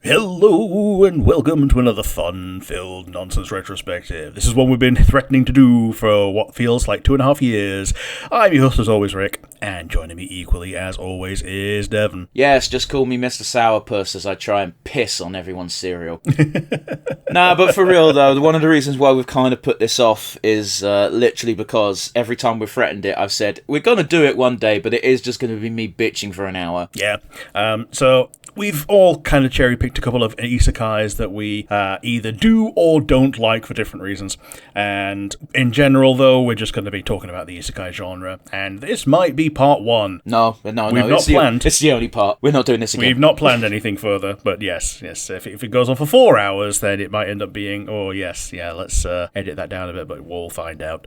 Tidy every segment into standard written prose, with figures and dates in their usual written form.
Hello and welcome to another fun-filled nonsense retrospective. This is one we've been threatening to do for what feels like 2.5 years. I'm your host as always, Rick, and joining me equally as always is Devon. Yes, just call me Mr. Sourpuss as I try and piss on everyone's cereal. Nah, but for real though, one of the reasons why we've kind of put this off is literally because every time we've threatened it, I've said, we're going to do it one day, but it is just going to be me bitching for an hour. Yeah, so we've all kind of cherry-picked a couple of isekais that we either do or don't like for different reasons. And in general, though, we're just going to be talking about the isekai genre. And this might be part one. No. We've not planned. It's the only part. We're not doing this again. We've not planned anything further. But yes. If it goes on for 4 hours, then it might end up being, let's edit that down a bit, but we'll find out.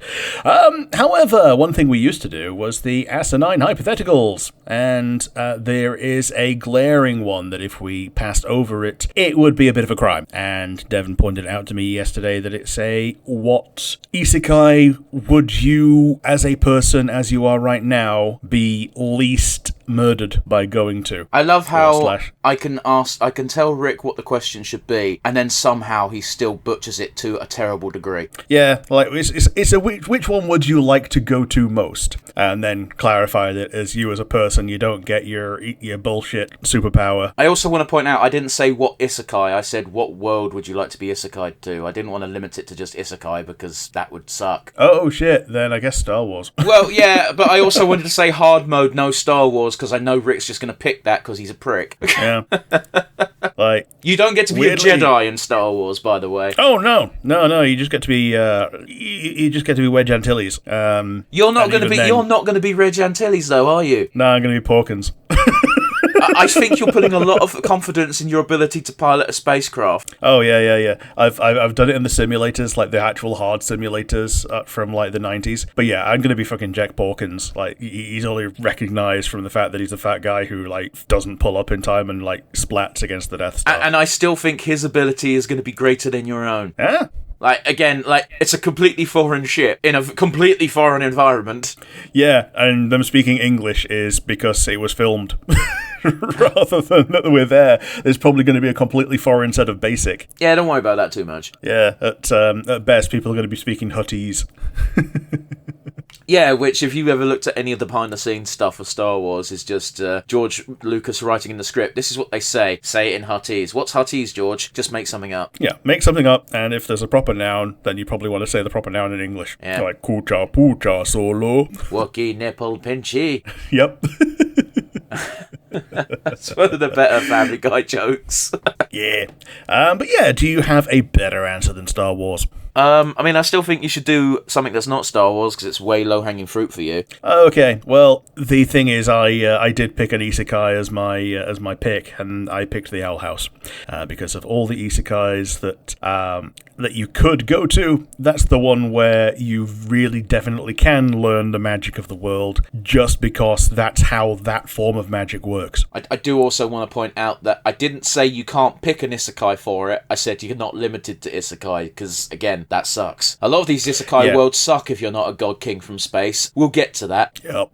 However, one thing we used to do was the asinine hypotheticals. And there is a glaring one that if we passed over it, it would be a bit of a crime. And Devon pointed out to me yesterday that it's what isekai would you, as a person, as you are right now, be least murdered by going to? I love how I can tell Rick what the question should be, and then somehow he still butchers it to a terrible degree. Yeah, like it's a which one would you like to go to most? And then clarify that as you as a person, you don't get your bullshit superpower. I also want to point out, I didn't say what isekai, I said what world would you like to be isekai to. I didn't want to limit it to just isekai because that would suck. Oh shit, then I guess Star Wars. Well, yeah, but I also wanted to say hard mode, no Star Wars, because I know Rick's just going to pick that because he's a prick. Yeah. Like, you don't get to be weirdly, a Jedi in Star Wars, by the way. Oh no! You just get to be you just get to be Wedge Antilles. You're not going to be Reg Antilles, though, are you? No, I'm going to be Porkins. I think you're putting a lot of confidence in your ability to pilot a spacecraft. Oh yeah. I've done it in the simulators, like the actual hard simulators from like the 90s. But yeah, I'm gonna be fucking Jack Porkins. Like he's only recognised from the fact that he's a fat guy who like doesn't pull up in time and like splats against the Death Star. And I still think his ability is going to be greater than your own. Yeah. It's a completely foreign ship in a completely foreign environment. Yeah, and them speaking English is because it was filmed. Rather than that we're there, there's probably going to be a completely foreign set of basic. Yeah, don't worry about that too much. Yeah, at best, people are going to be speaking Huttese. Yeah, which, if you've ever looked at any of the behind-the-scenes stuff of Star Wars, is just George Lucas writing in the script. This is what they say. Say it in Huttese. What's Huttese, George? Just make something up. Yeah, make something up, and if there's a proper noun, then you probably want to say the proper noun in English. Yeah. Like, kucha pucha solo. Wookie nipple pinchy. Yep. That's one of the better Family Guy jokes. Yeah. But yeah, do you have a better answer than Star Wars? I still think you should do something that's not Star Wars because it's way low-hanging fruit for you. Okay, well, the thing is, I did pick an isekai as my pick, and I picked the Owl House because of all the isekais that you could go to. That's the one where you really definitely can learn the magic of the world, just because that's how that form of magic works. I do also want to point out that I didn't say you can't pick an isekai for it. I said you're not limited to isekai because, again, that sucks. A lot of these isekai worlds suck if you're not a god king from space. We'll get to that. Yep.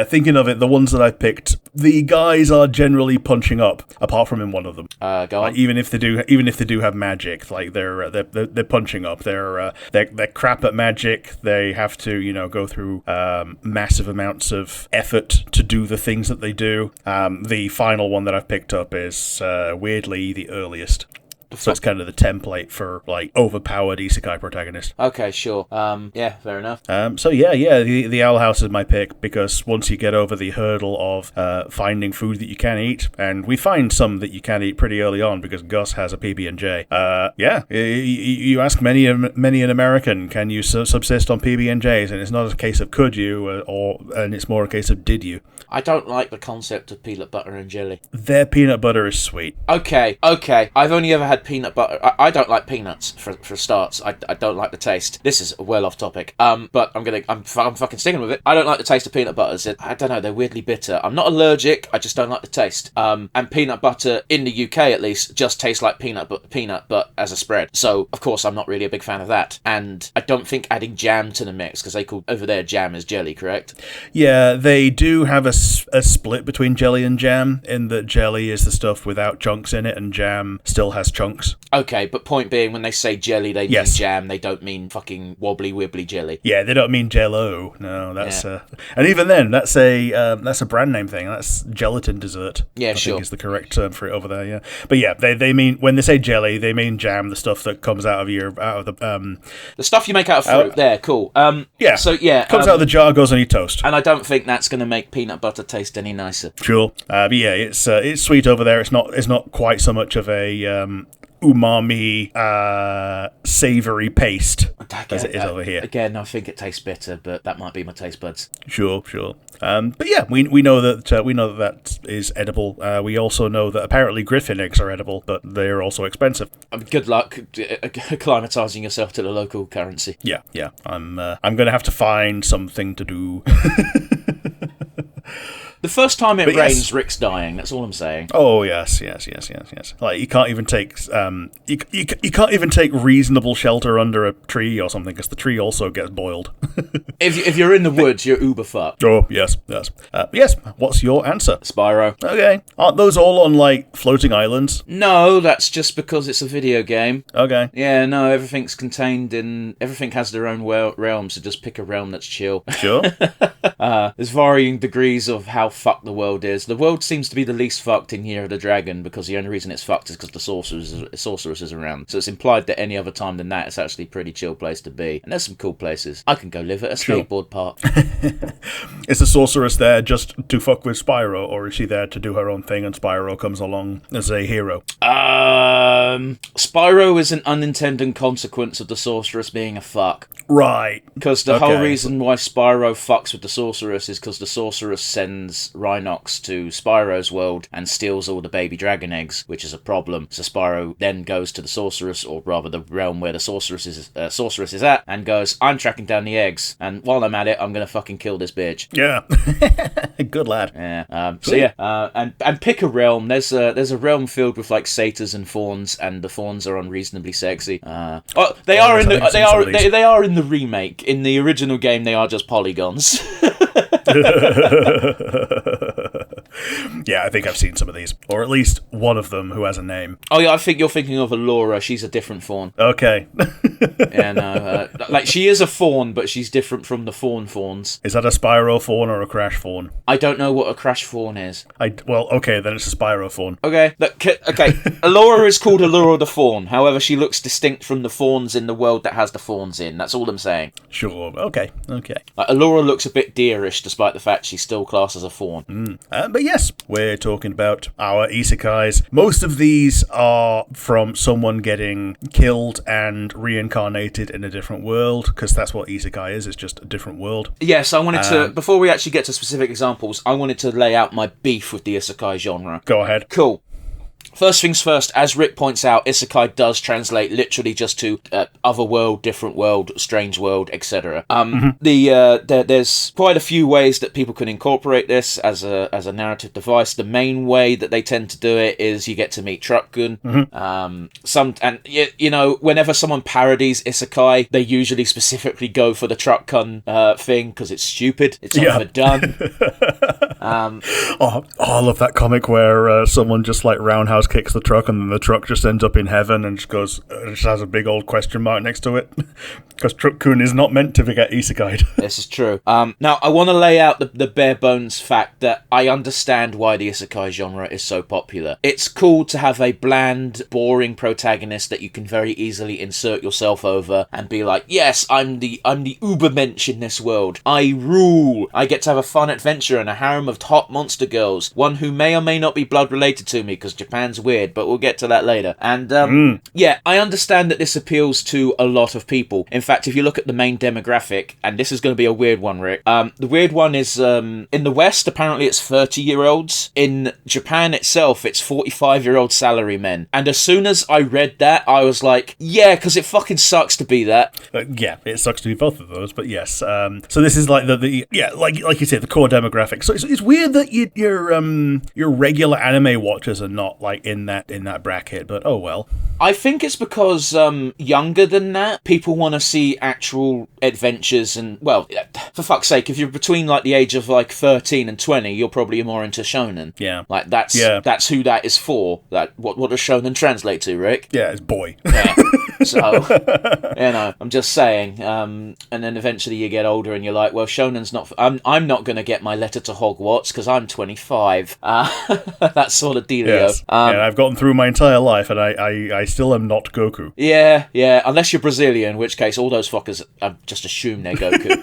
Thinking of it, the ones that I picked, the guys are generally punching up, apart from in one of them. Go on. Even if they do have magic, like they're punching up. They're crap at magic. They have to go through massive amounts of effort to do the things that they do. The final one that I've picked up is weirdly the earliest. So it's kind of the template for, like, overpowered isekai protagonist. Okay, sure. Yeah, fair enough. The Owl House is my pick, because once you get over the hurdle of finding food that you can eat, and we find some that you can eat pretty early on, because Gus has a PB&J. You ask many an American, can you subsist on PB&Js? And it's not a case of could you, and it's more a case of did you. I don't like the concept of peanut butter and jelly. Their peanut butter is sweet. Okay. I've only ever had like peanut butter. I don't like peanuts for starts. I don't like the taste. This is well off topic. But I'm fucking sticking with it. I don't like the taste of peanut butters. I don't know. They're weirdly bitter. I'm not allergic. I just don't like the taste. And peanut butter in the UK at least just tastes like peanut, but as a spread. So of course I'm not really a big fan of that. And I don't think adding jam to the mix, because they call over there jam is jelly, correct? Yeah, they do have a split between jelly and jam, in that jelly is the stuff without chunks in it, and jam still has chunks. Okay, but point being, when they say jelly, they mean jam. They don't mean fucking wobbly wibbly jelly. Yeah, they don't mean Jell-O. No, that's and even then, that's a brand name thing. That's gelatin dessert. Yeah, I sure. think is the correct term for it over there. Yeah, but yeah, they mean, when they say jelly, they mean jam, the stuff that comes out of the stuff you make out of fruit. There, cool. Yeah. So yeah, comes out of the jar, goes on your toast. And I don't think that's going to make peanut butter taste any nicer. Sure. But yeah, it's sweet over there. It's not quite so much of a umami, savoury paste as it is over here. Again, I think it tastes bitter, but that might be my taste buds. Sure. But yeah, we know that is edible. We also know that apparently griffin eggs are edible, but they're also expensive. Good luck acclimatizing yourself to the local currency. Yeah. I'm going to have to find something to do. The first time it rains, Rick's dying. That's all I'm saying. Oh yes. Like you can't even take you can't even take reasonable shelter under a tree or something, because the tree also gets boiled. If you're in the woods, you're uber fucked. Oh yes. Yes. What's your answer? Spyro. Okay. Aren't those all on like floating islands? No, that's just because it's a video game. Okay. Yeah, no, everything's contained in. Everything has their own realm, so just pick a realm that's chill. Sure. There's varying degrees of how fucked the world is. The world seems to be the least fucked in Year of the Dragon, because the only reason it's fucked is because the sorceress is around. So it's implied that any other time than that, it's actually a pretty chill place to be. And there's some cool places. I can go live at a skateboard park. Is the sorceress there just to fuck with Spyro, or is she there to do her own thing and Spyro comes along as a hero? Spyro is an unintended consequence of the sorceress being a fuck. Right. Because the whole reason why Spyro fucks with the sorceress is because the sorceress sends Rhinox to Spyro's world and steals all the baby dragon eggs, which is a problem. So Spyro then goes to the sorceress, or rather the realm where the sorceress is at, and goes, I'm tracking down the eggs, and while I'm at it, I'm gonna fucking kill this bitch. Yeah. Good lad. Yeah. And pick a realm. There's a realm filled with like satyrs and fawns, and the fawns are unreasonably sexy. They are in the remake. In the original game, they are just polygons. Yeah, I think I've seen some of these, or at least one of them who has a name. Oh yeah, I think you're thinking of Allura. She's a different fawn. Okay. Yeah, no, like she is a fawn, but she's different from the fawns. Is that a Spyro fawn or a Crash fawn? I don't know what a Crash fawn is. Well, okay, then it's a Spyro fawn. Okay, Allura is called Allura the fawn. However, she looks distinct from the fawns in the world that has the fawns in. That's all I'm saying. Sure. Okay. Like, Allura looks a bit deerish, despite the fact she's still classed as a fawn. But yes, we're talking about our isekais. Most of these are from someone getting killed and reincarnated in a different world, because that's what isekai is. It's just a different world. Yes, I wanted to, before we actually get to specific examples, I wanted to lay out my beef with the isekai genre. Go ahead. Cool. First things first, as Rick points out, isekai does translate literally just to other world, different world, strange world, etc. There's quite a few ways that people can incorporate this as a narrative device. The main way that they tend to do it is you get to meet Truck-gun. Whenever someone parodies isekai, they usually specifically go for the Truck-gun thing because it's stupid. It's overdone. I love that comic where someone just like roundhouse kicks the truck, and then the truck just ends up in heaven and just has a big old question mark next to it, because Truck-kun is not meant to get isekai'd. This is true. Now I want to lay out the bare bones fact that I understand why the isekai genre is so popular. It's cool to have a bland, boring protagonist that you can very easily insert yourself over and be like, yes, I'm the Ubermensch in this world. I rule. I get to have a fun adventure and a harem of hot monster girls, one who may or may not be blood related to me, because Japan's sounds weird, but we'll get to that later. And yeah, I understand that this appeals to a lot of people. In fact, if you look at the main demographic, and this is going to be a weird one, Rick. The weird one is in the West, apparently it's 30-year-olds. In Japan itself, it's 45-year-old salarymen. And as soon as I read that, I was like, yeah, because it fucking sucks to be that. Yeah, it sucks to be both of those, but yes. So this is like the like you said, the core demographic. So it's weird that your regular anime watchers are not like in that bracket, but oh well. I think it's because younger than that, people want to see actual adventures and, well, for fuck's sake, if you're between like the age of like 13 and 20, you're probably more into shonen. Yeah. Like that's who that is for. That what does shonen translate to, Rick? Yeah, it's boy. Yeah. So, I'm just saying. And then eventually you get older and you're like, well, shonen's not... I'm not going to get my letter to Hogwarts because I'm 25. That sort of dealio. Yes. I've gotten through my entire life and I still am not Goku. Yeah, unless you're Brazilian, in which case all those fuckers just assume they're Goku.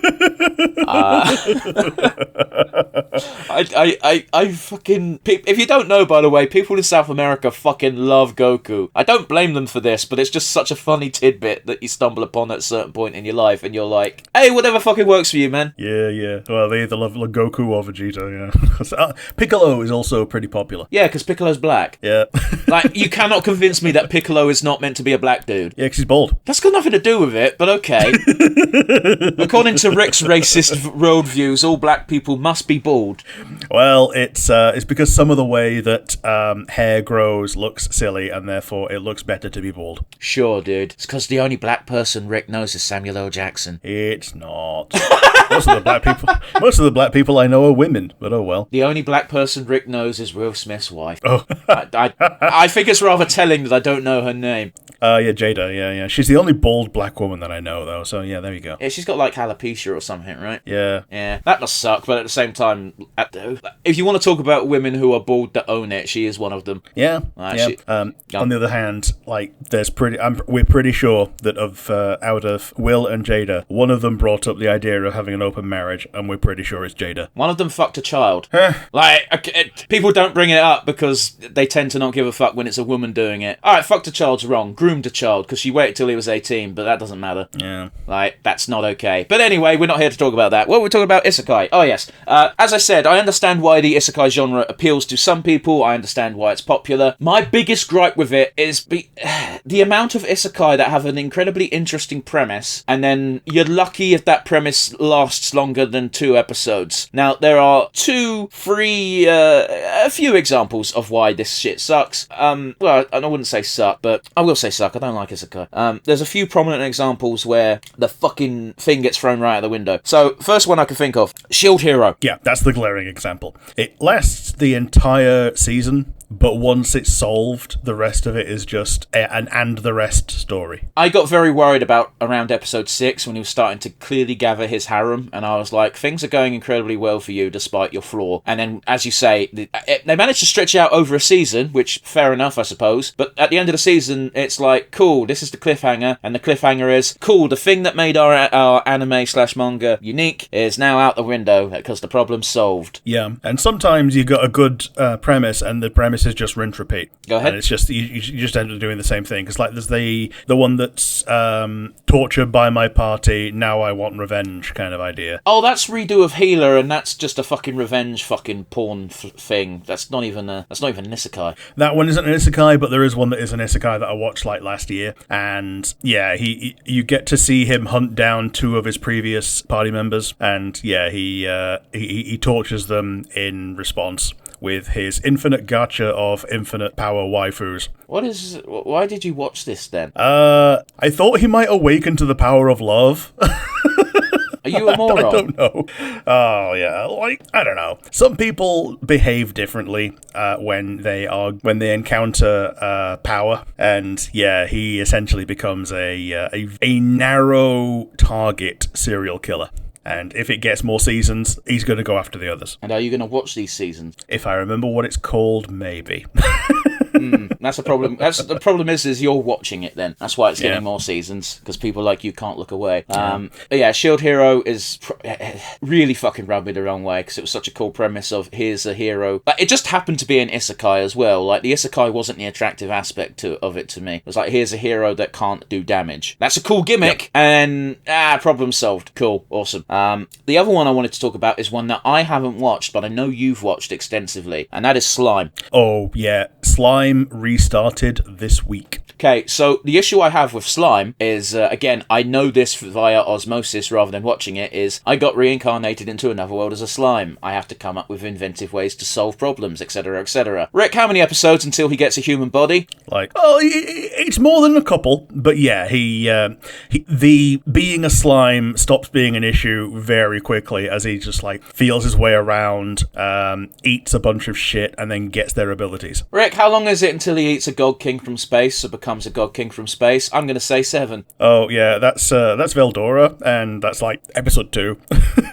I fucking... If you don't know, by the way, people in South America fucking love Goku. I don't blame them for this, but it's just such a funny tidbit that you stumble upon at a certain point in your life, and you're like, hey, whatever fucking works for you, man. Yeah. Well, they either love Goku or Vegeta, yeah. Piccolo is also pretty popular. Yeah, because Piccolo's black. Yeah. Like, you cannot convince me that Piccolo is not meant to be a black dude. Yeah, because he's bald. That's got nothing to do with it, but okay. According to Rick's racist worldviews, all black people must be bald. Well, it's because some of the way that hair grows looks silly, and therefore it looks better to be bald. Sure, dude. It's because the only black person Rick knows is Samuel L. Jackson. It's not. Most of the black people I know are women, but oh well. The only black person Rick knows is Will Smith's wife. Oh. I think it's rather telling that I don't know her name. Yeah, Jada, yeah. She's the only bald black woman that I know, though, so yeah, there you go. Yeah, she's got like alopecia or something, right? Yeah. Yeah, that must suck, but at the same time, if you want to talk about women who are bald that own it, she is one of them. Yeah, On the other hand, like, we're pretty sure that out of Will and Jada, one of them brought up the idea of having an open marriage, and we're pretty sure it's Jada. One of them fucked a child. People don't bring it up because they tend to not give a fuck when it's a woman doing it. Alright, fucked a child's wrong. Groomed a child, because she waited till he was 18, but that doesn't matter. Yeah. Like, that's not okay. But anyway, we're not here to talk about that. What we're talking about, Isekai. Oh, yes. As I said, I understand why the Isekai genre appeals to some people. I understand why it's popular. My biggest gripe with it is the amount of Isekai that have an incredibly interesting premise, and then you're lucky if that premise lasts longer than 2 episodes. Now, there are 2, 3, a few examples of why this shit sucks. Well, I wouldn't say suck, but I will say suck. I don't like Isekai. There's a few prominent examples where the fucking thing gets thrown right out the window. So, first one I can think of, Shield Hero. Yeah, that's the glaring example. It lasts the entire season, but once it's solved, the rest of it is just an and the rest story. I got very worried about around episode 6 when he was starting to clearly gather his harem, and I was like, things are going incredibly well for you despite your flaw. And then, as you say, they managed to stretch out over a season, which, fair enough, I suppose, but at the end of the season, it's like, cool, this is the cliffhanger, and the cliffhanger is, cool, the thing that made our anime/manga unique is now out the window because the problem's solved. Yeah, and sometimes you got a good premise, and the premise is just rinse repeat. Go ahead. And it's just you just end up doing the same thing. Because like there's the one that's tortured by my party, now I want revenge kind of idea. Oh, that's redo of Healer, and that's just a fucking revenge fucking porn thing. That's not even an isekai. That one isn't an isekai, but there is one that is an isekai that I watched like last year, and yeah, you get to see him hunt down 2 of his previous party members, and yeah, he tortures them in response with his infinite gacha of infinite power waifus. Why did you watch this then? I thought he might awaken to the power of love. Are you a moron? I don't know. Oh, yeah. Like, I don't know. Some people behave differently when they encounter power. And, yeah, he essentially becomes a narrow target serial killer. And if it gets more seasons, he's going to go after the others. And are you going to watch these seasons? If I remember what it's called, maybe. That's the problem. The problem is you're watching it then. That's why it's getting more seasons, because people like you can't look away. But yeah, Shield Hero is really fucking rubbed me the wrong way, because it was such a cool premise of here's a hero. Like, it just happened to be an Isekai as well. Like, the Isekai wasn't the attractive aspect of it to me. It was like, here's a hero that can't do damage. That's a cool gimmick, and problem solved. Cool, awesome. The other one I wanted to talk about is one that I haven't watched, but I know you've watched extensively, and that is Slime. Oh, yeah. Slime restarted this week. Okay, so the issue I have with Slime is, again, I know this via osmosis rather than watching it, is I got reincarnated into another world as a slime. I have to come up with inventive ways to solve problems, etc., etc. Rick, how many episodes until he gets a human body? Like, it's more than a couple, but yeah, the being a slime stops being an issue very quickly as he just, like, feels his way around, eats a bunch of shit, and then gets their abilities. Rick, how long is it until he eats a God King from space or becomes a God King from space? I'm going to say 7. Oh, yeah, that's Veldora, and that's, like, episode 2.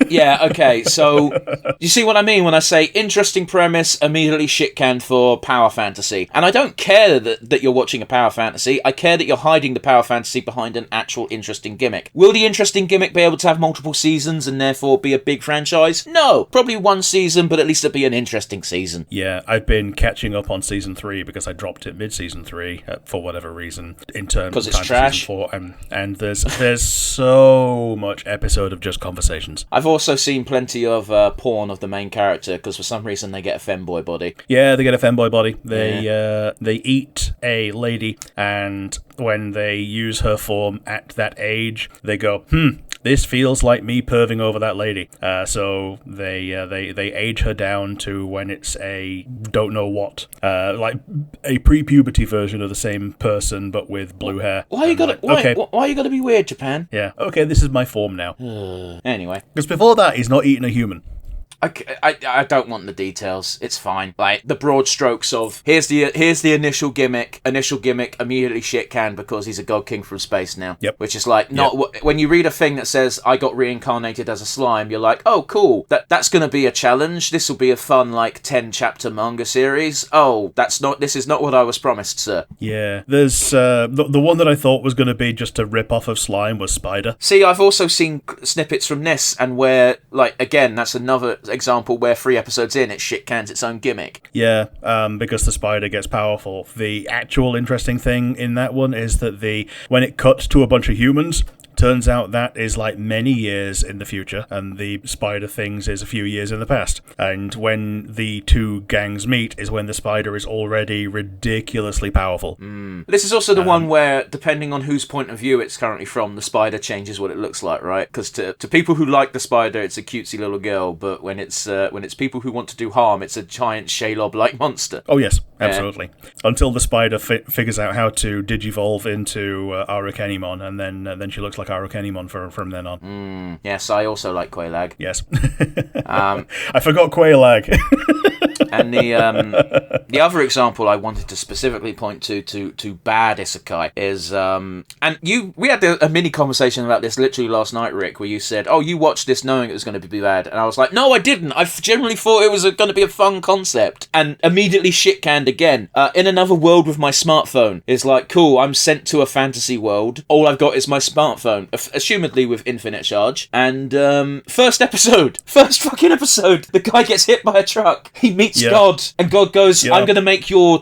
Yeah, okay, so you see what I mean when I say interesting premise, immediately shit-canned for power fantasy. And I don't care that you're watching a power fantasy, I care that you're hiding the power fantasy behind an actual interesting gimmick. Will the interesting gimmick be able to have multiple seasons and therefore be a big franchise? No, probably one season, but at least it'll be an interesting season. Yeah, I've been catching up on season 3 because I dropped it mid-season 3 for whatever reason in terms because of it's trash. Season 4, and there's so much episode of just conversations. I've also seen plenty of porn of the main character because for some reason they get a femboy body. Yeah, they get a femboy body. They eat a lady, and when they use her form at that age, they go, this feels like me perving over that lady. So they age her down to when it's a don't know what, like a pre-puberty version of the same person but with blue hair. Why you gotta be weird, Japan? Yeah. Okay, this is my form now. Anyway, because before that, he's not eating a human. I don't want the details. It's fine. Like the broad strokes of here's the initial gimmick, immediately shit canned because he's a God King from space now. Yep. Which is like not when you read a thing that says I got reincarnated as a slime, you're like, oh cool, that's gonna be a challenge. This will be a fun like 10-chapter manga series. Oh, this is not what I was promised, sir. Yeah. There's the one that I thought was gonna be just a rip off of Slime was Spider. See, I've also seen snippets from this, and where like again that's another example where 3 episodes in it shit cans its own gimmick. Yeah, because the spider gets powerful. The actual interesting thing in that one is that when it cuts to a bunch of humans, turns out that is like many years in the future, and the spider things is a few years in the past. And when the two gangs meet is when the spider is already ridiculously powerful. This is also the one where, depending on whose point of view it's currently from, the spider changes what it looks like, right? Because to people who like the spider, it's a cutesy little girl, but when it's people who want to do harm, it's a giant Shelob-like monster. Oh yes, absolutely. Yeah. Until the spider figures out how to digivolve into Arukenimon, and then she looks like Arukenimon from then on. Yes, I also like Quailag. Yes. I forgot Quailag. And the other example I wanted to specifically point to bad isekai is we had a mini conversation about this literally last night, Rick, where you said, "Oh, you watched this knowing it was going to be bad," and I was like, "No, I didn't. I generally thought it was going to be a fun concept," and immediately shit canned again. In Another World with my smartphone is like, cool. I'm sent to a fantasy world. All I've got is my smartphone, assumedly with infinite charge. And first fucking episode, the guy gets hit by a truck. He meets God, and God goes, "I'm going to make your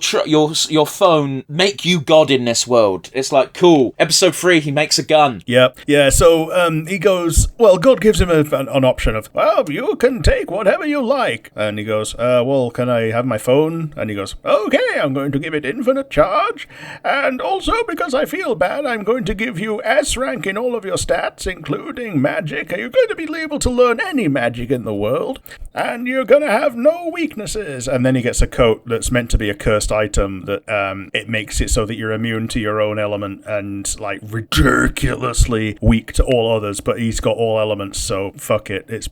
phone make you God in this world." It's like, cool. Episode 3, he makes a gun. Yeah. So he goes, well, God gives him an option of, well, you can take whatever you like. And he goes, well, can I have my phone? And he goes, okay, I'm going to give it infinite charge. And also, because I feel bad, I'm going to give you S rank in all of your stats, including magic. You're going to be able to learn any magic in the world. And you're going to have no weaknesses. And then he gets a coat that's meant to be a cursed item that it makes it so that you're immune to your own element and like ridiculously weak to all others, but he's got all elements, so fuck it.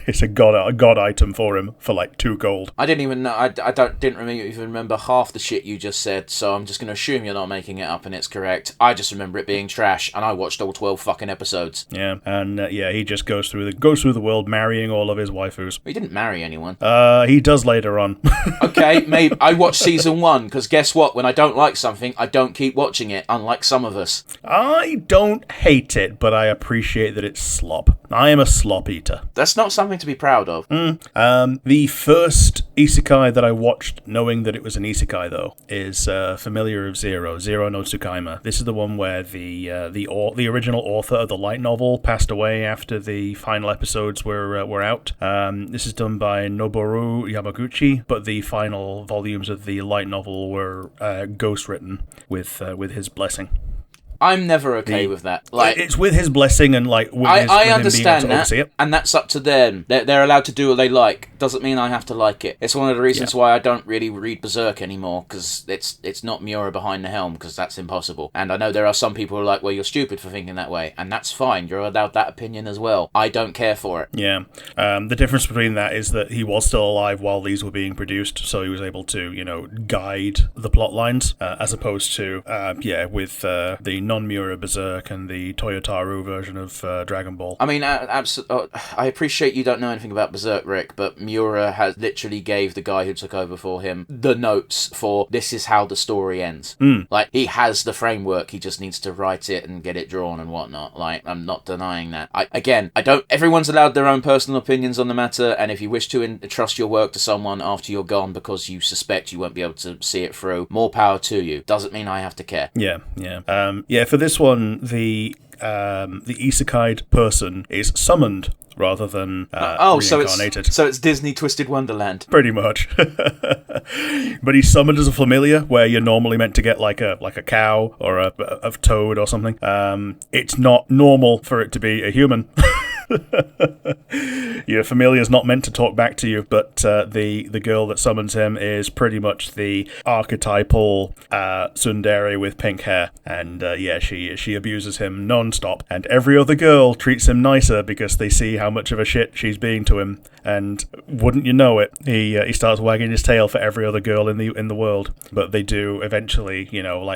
It's a god item for him for like 2 gold. I didn't even know. Didn't even remember half the shit you just said. So I'm just going to assume you're not making it up and it's correct. I just remember it being trash, and I watched all 12 fucking episodes. Yeah, and he just goes through the world marrying all of his waifus. He didn't marry anyone. He does later on. Okay, maybe I watched season 1 because guess what? When I don't like something, I don't keep watching it. Unlike some of us. I don't hate it, but I appreciate that it's slop. I am a slop eater. That's not something to be proud of. The first isekai that I watched, knowing that it was an isekai though, is Familiar of Zero no Tsukaima. This is the one where the original author of the light novel passed away after the final episodes were out. This is done by Noboru Yamaguchi, but the final volumes of the light novel were ghostwritten with his blessing. I'm never okay with that. Like, it's with his blessing and like with I with understand him being able to that, and that's up to them. They're allowed to do what they like. Doesn't mean I have to like it. It's one of the reasons why I don't really read Berserk anymore, because it's not Miura behind the helm, because that's impossible. And I know there are some people who are like, well, you're stupid for thinking that way, and that's fine. You're allowed that opinion as well. I don't care for it. Yeah. The difference between that is that he was still alive while these were being produced, so he was able to, guide the plot lines, as opposed to, with the non-Miura Berserk and the Toyotaru version of Dragon Ball. I mean, I appreciate you don't know anything about Berserk, Rick, but Miura has literally gave the guy who took over for him the notes for this is how the story ends. Like, he has the framework, he just needs to write it and get it drawn and whatnot. Like, I'm not denying that. Everyone's allowed their own personal opinions on the matter, and if you wish to entrust your work to someone after you're gone because you suspect you won't be able to see it through, more power to you. Doesn't mean I have to care. For this one, the isekai person is summoned rather than reincarnated. So it's Disney Twisted Wonderland. Pretty much. But he's summoned as a familiar, where you're normally meant to get like a cow or a toad or something. It's not normal for it to be a human. Your familiar's not meant to talk back to you, but the girl that summons him is pretty much the archetypal tsundere with pink hair, and she abuses him non-stop, and every other girl treats him nicer because they see how much of a shit she's being to him, and wouldn't you know it, he starts wagging his tail for every other girl in the world. But they do eventually,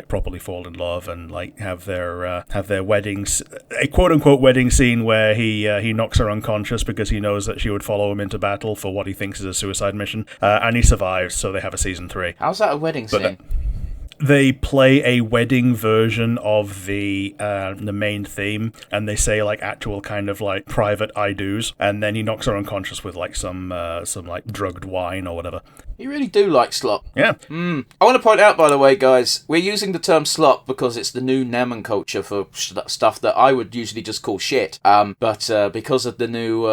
properly fall in love and like have their weddings, a quote-unquote wedding scene where he knocks her unconscious because he knows that she would follow him into battle for what he thinks is a suicide mission, and he survives, so they have a season 3. How's that a wedding scene? They play a wedding version of the main theme, and they say like actual kind of like private I do's, and then he knocks her unconscious with like some like drugged wine or whatever. You really do like slop. Yeah. I want to point out, by the way, guys, we're using the term slop because it's the new nomenclature for stuff that I would usually just call shit. But because of the new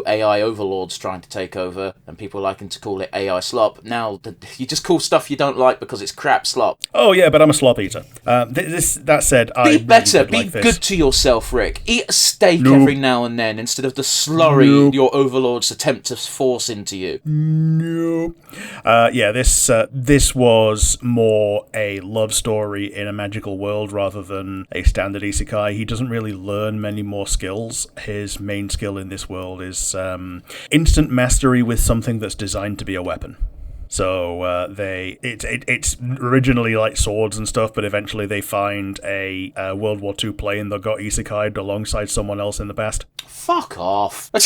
AI overlords trying to take over, and people liking to call it AI slop, now you just call stuff you don't like because it's crap slop. Oh yeah, but I'm a slop eater. That said, I be better. Really be like good to yourself, Rick. Eat a steak every now and then instead of the slurry your overlords attempt to force into you. Nope. This was more a love story in a magical world rather than a standard isekai. He doesn't really learn many more skills. His main skill in this world is instant mastery with something that's designed to be a weapon. So it's originally like swords and stuff, but eventually they find a World War II plane that got isekai'd alongside someone else in the past. Fuck off. The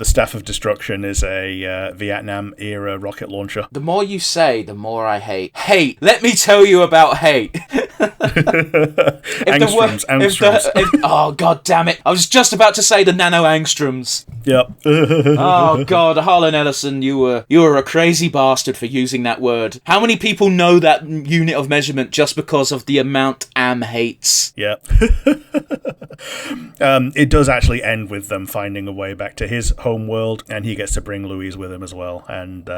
Staff of Destruction is a Vietnam-era rocket launcher. The more you say, the more I hate. Hate! Let me tell you about hate! Angstroms. Oh, god damn it. I was just about to say the nano angstroms. Yep. Oh, god, Harlan Ellison, you were a crazy bastard for using that word. How many people know that unit of measurement just because of the amount Am hates? Yep. It does actually end with them finding a way back to his home world, and he gets to bring Louise with him as well. And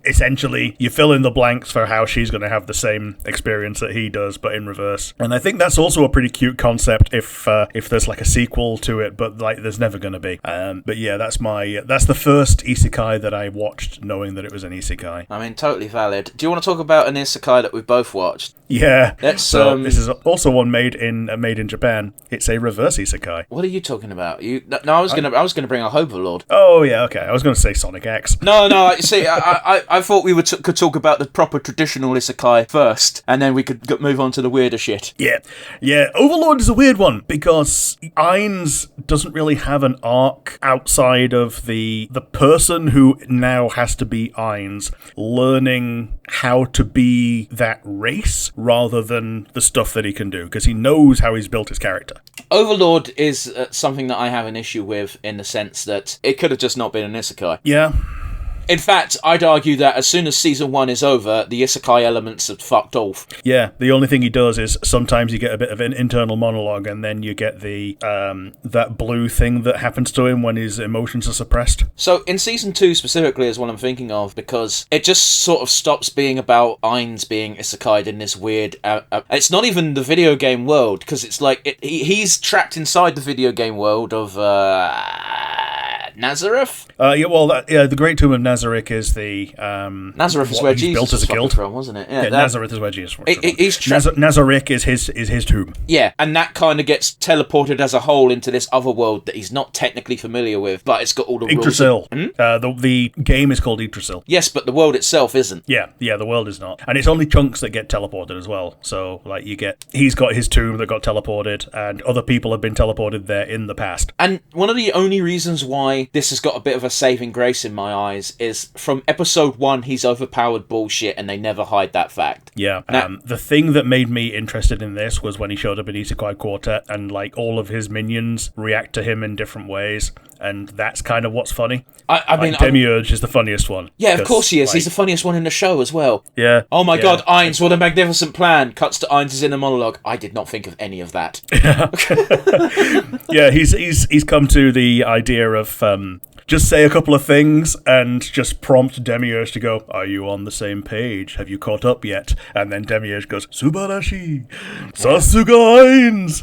essentially, you fill in the blanks for how she's going to have the same experience that he does, but in reverse. And I think that's also a pretty cute concept if there's like a sequel to it, but like there's never going to be. But yeah, that's the first first isekai that I watched knowing that it was an isekai. I mean, totally valid. Do you want to talk about an isekai that we've both watched? Yeah. Let's, this is also one made in Japan. It's a reverse isekai. What are you talking about? No, I was gonna bring up Overlord. Oh yeah, okay. I was going to say Sonic X. No. See, I thought we could talk about the proper traditional isekai first, and then we could move on to the weirder shit. Yeah. Overlord is a weird one because Ainz doesn't really have an arc outside of the person who now has to be Ainz learning how to be that race rather than the stuff that he can do, because he knows how he's built his character. Overlord is something that I have an issue with in the sense that it could have just not been an isekai. Yeah. In fact, I'd argue that as soon as season 1 is over, the isekai elements have fucked off. Yeah, the only thing he does is sometimes you get a bit of an internal monologue, and then you get the that blue thing that happens to him when his emotions are suppressed. So in season 2 specifically is what I'm thinking of, because it just sort of stops being about Ainz being isekai'd in this weird... it's not even the video game world, because it's like he's trapped inside the video game world of... Nazareth? The Great Tomb of Nazareth is the... Nazareth is where Jesus built as a guild from, wasn't it? Yeah, Nazareth is where Jesus was from. Nazareth is his tomb. Yeah, and that kind of gets teleported as a whole into this other world that he's not technically familiar with, but it's got all the Yggdrasil. rules. The game is called Yggdrasil. Yes, but the world itself isn't. Yeah, the world is not. And it's only chunks that get teleported as well. So, like, he's got his tomb that got teleported, and other people have been teleported there in the past. And one of the only reasons why this has got a bit of a saving grace in my eyes is from episode 1 he's overpowered bullshit, and they never hide that fact. Yeah. The thing that made me interested in this was when he showed up in Isekai Quartet and like all of his minions react to him in different ways, and that's kind of what's funny. I mean, Demiurge is the funniest one. Yeah, of course he is. He's the funniest one in the show as well. Yeah. Oh my god, Ainz, what a magnificent plan. Cuts to Ainz's inner monologue. I did not think of any of that. Yeah, he's come to the idea of just say a couple of things and just prompt Demiurge to go, are you on the same page? Have you caught up yet? And then Demiurge goes, Subarashi! Sasuga Ainz!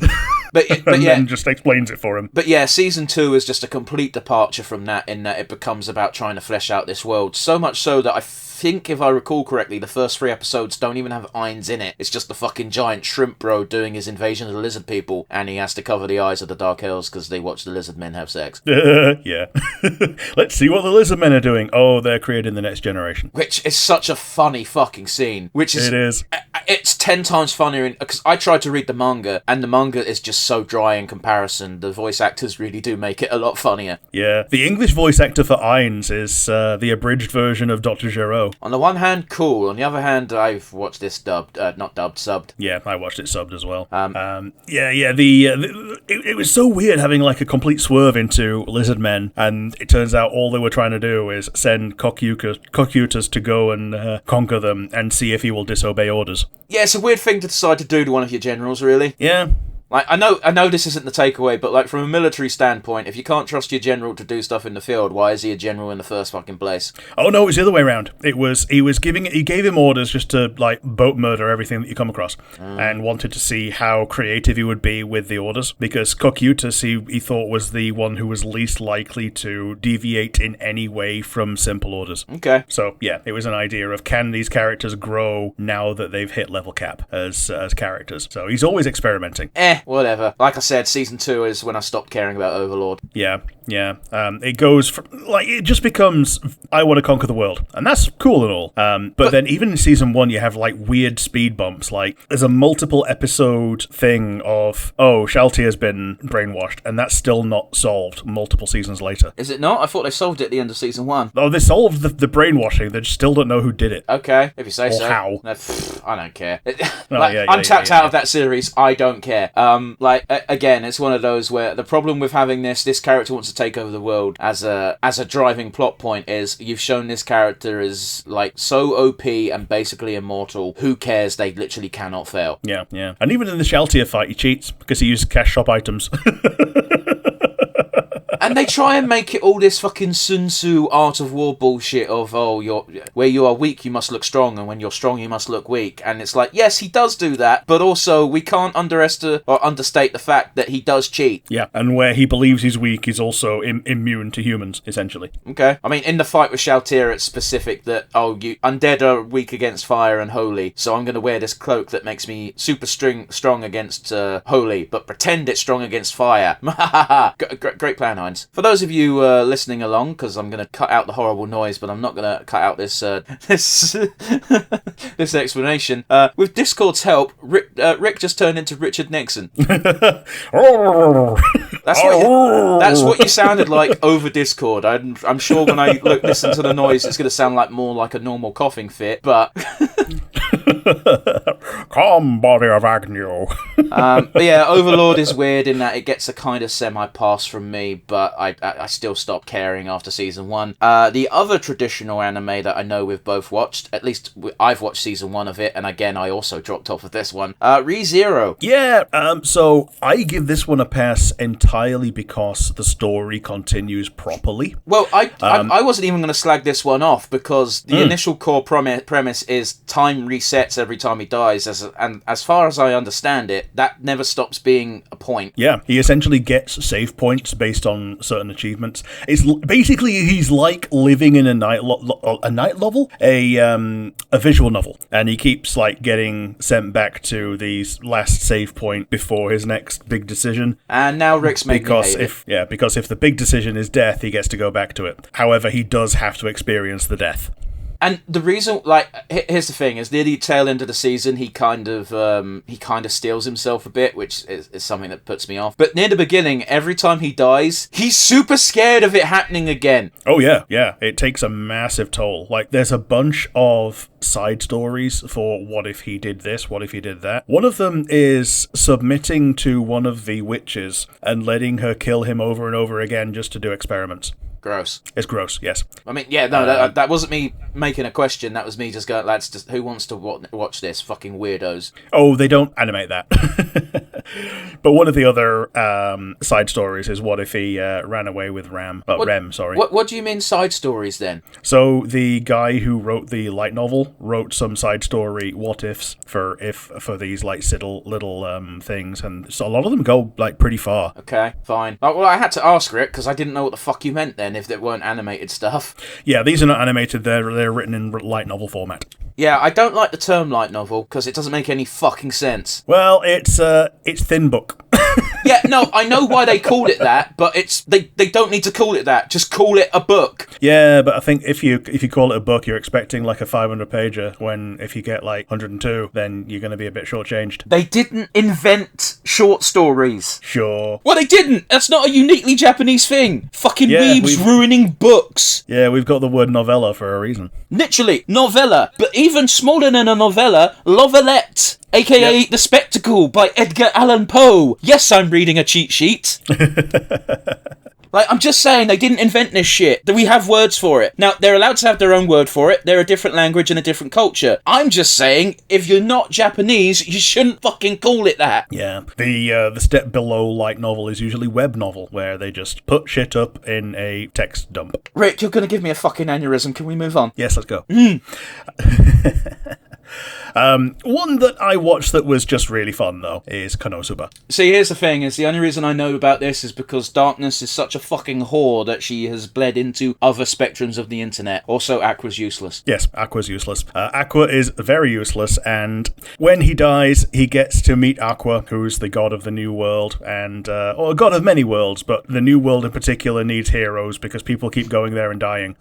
But then just explains it for him. But yeah, season 2 is just a complete departure from that, in that it becomes about trying to flesh out this world. So much so that I think, if I recall correctly, the first 3 episodes don't even have Ainz in it. It's just the fucking giant shrimp bro doing his invasion of the lizard people, and he has to cover the eyes of the Dark Elves because they watch the lizard men have sex. Yeah. Let's see what the lizard men are doing. Oh, they're creating the next generation. Which is such a funny fucking scene. It is. It's 10 times funnier, because I tried to read the manga, and the manga is just so dry in comparison. The voice actors really do make it a lot funnier. Yeah. The English voice actor for Ainz is the abridged version of Dr. Gero. On the one hand, cool. On the other hand, I've watched this dubbed, not dubbed, subbed. Yeah, I watched it subbed as well. It was so weird having like a complete swerve into lizard men, and it turns out all they were trying to do is send Cocytus to go and conquer them and see if he will disobey orders. Yeah, it's a weird thing to decide to do to one of your generals, really. Yeah. Like, I know this isn't the takeaway, but like from a military standpoint, if you can't trust your general to do stuff in the field, why is he a general in the first fucking place? Oh no, it was the other way around. He gave him orders just to like boat murder everything that you come across, and wanted to see how creative he would be with the orders, because Cocytus he thought was the one who was least likely to deviate in any way from simple orders. Okay. So yeah, it was an idea of, can these characters grow now that they've hit level cap as characters? So he's always experimenting. Whatever. Like I said, season 2 is when I stopped caring about Overlord. Yeah. It goes from, like, it just becomes, I want to conquer the world, and that's cool and all. But then even in season 1, you have like weird speed bumps. Like, there's a multiple episode thing of, Shalty has been brainwashed, and that's still not solved multiple seasons later. Is it not? I thought they solved it at the end of season 1. Oh, they solved the brainwashing. They just still don't know who did it. Okay, if you say or so. How? No, I don't care. I'm tapped out of that series. I don't care. Again, it's one of those where the problem with having this character wants to take over the world as a driving plot point is, you've shown this character is like so OP and basically immortal. Who cares? They literally cannot fail. Yeah. And even in the Shaltier fight, he cheats because he uses cash shop items. And they try and make it all this fucking Sun Tzu Art of War bullshit of, where you are weak, you must look strong, and when you're strong, you must look weak. And it's like, yes, he does do that, but also we can't underestimate or understate the fact that he does cheat. Yeah, and where he believes he's weak, he's also immune to humans, essentially. Okay. I mean, in the fight with Shalltear, it's specific that, you undead are weak against fire and holy, so I'm going to wear this cloak that makes me super strong against holy, but pretend it's strong against fire. Great plan, Heinz. For those of you listening along, because I'm going to cut out the horrible noise, but I'm not going to cut out this this explanation. With Discord's help, Rick just turned into Richard Nixon. That's what you sounded like over Discord. I'm sure when I listen to the noise, it's going to sound like more like a normal coughing fit, but... Come, body of Agnew. But yeah, Overlord is weird in that it gets a kind of semi-pass from me, but I still stopped caring after season 1. The other traditional anime that I know we've both watched, at least I've watched season 1 of it, and again, I also dropped off of this one, ReZero. Yeah, so I give this one a pass entirely because the story continues properly. Well, I wasn't even going to slag this one off, because the initial core premise is time resets every time he dies, and as far as I understand it, that never stops being a point. Yeah, he essentially gets save points based on certain achievements. It's basically he's like living in a night novel, a visual novel, and he keeps like getting sent back to the last save point before his next big decision. And now Rick's making because if the big decision is death, he gets to go back to it. However, he does have to experience the death. And the reason, here's the thing: is near the tail end of the season, he kind of steals himself a bit, which is something that puts me off. But near the beginning, every time he dies, he's super scared of it happening again. Oh yeah, it takes a massive toll. Like, there's a bunch of side stories for what if he did this, what if he did that. One of them is submitting to one of the witches and letting her kill him over and over again just to do experiments. Gross. It's gross, yes. I mean, yeah, no, that wasn't me making a question. That was me just going, lads, who wants to watch this? Fucking weirdos. Oh, they don't animate that. But one of the other side stories is what if he ran away with Rem, sorry. What do you mean side stories, then? So the guy who wrote the light novel wrote some side story what ifs for these like little things, and so a lot of them go like pretty far. Okay, fine. Well, I had to ask Rick because I didn't know what the fuck you meant then if they weren't animated stuff. Yeah, these are not animated, they're written in light novel format. Yeah, I don't like the term light novel because it doesn't make any fucking sense. Well, it's thin book. Yeah, no, I know why they called it that, but they don't need to call it that. Just call it a book. Yeah, but I think if you call it a book, you're expecting like a 500-pager, when if you get like 102, then you're going to be a bit shortchanged. They didn't invent short stories. Sure. Well, they didn't. That's not a uniquely Japanese thing. Fucking weebs ruining books. Yeah, we've got the word novella for a reason. Literally, novella. But even smaller than a novella, novelette. A.k.a. The Spectacle by Edgar Allan Poe. Yes, I'm reading a cheat sheet. I'm just saying, they didn't invent this shit. We have words for it. Now, they're allowed to have their own word for it. They're a different language and a different culture. I'm just saying, if you're not Japanese, you shouldn't fucking call it that. Yeah. The step below light novel is usually web novel, where they just put shit up in a text dump. Rick, you're going to give me a fucking aneurysm. Can we move on? Yes, let's go. One that I watched that was just really fun, though, is Konosuba. See, here's the thing, is the only reason I know about this is because Darkness is such a fucking whore that she has bled into other spectrums of the internet. Also, Aqua's useless. Yes, Aqua's useless. Aqua is very useless, and when he dies, he gets to meet Aqua, who's the god of the new world, and, or god of many worlds, but the new world in particular needs heroes because people keep going there and dying.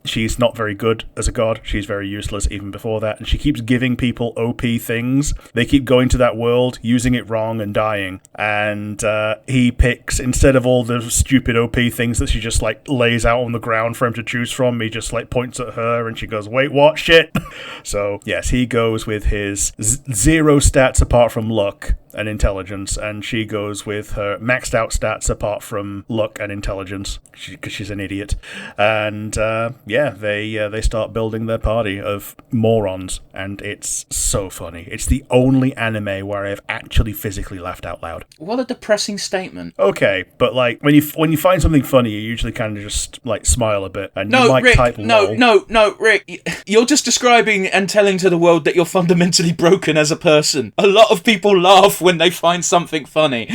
She's not very good as a god. She's very useless even before that, and she keeps giving people OP things. They keep going to that world, using it wrong and dying, and he picks, instead of all the stupid OP things that she just like lays out on the ground for him to choose from, he just like points at her and she goes, wait, what? Shit. So yes, he goes with his zero stats apart from luck and intelligence, and she goes with her maxed out stats apart from luck and intelligence, because she's an idiot. And they start building their party of morons, and it's so funny. It's the only anime where I've actually physically laughed out loud. What a depressing statement. Okay, but like when you find something funny, you usually kind of just like smile a bit, and you might Rick, type lol. No, Rick, you're just describing and telling to the world that you're fundamentally broken as a person. A lot of people laugh when they find something funny.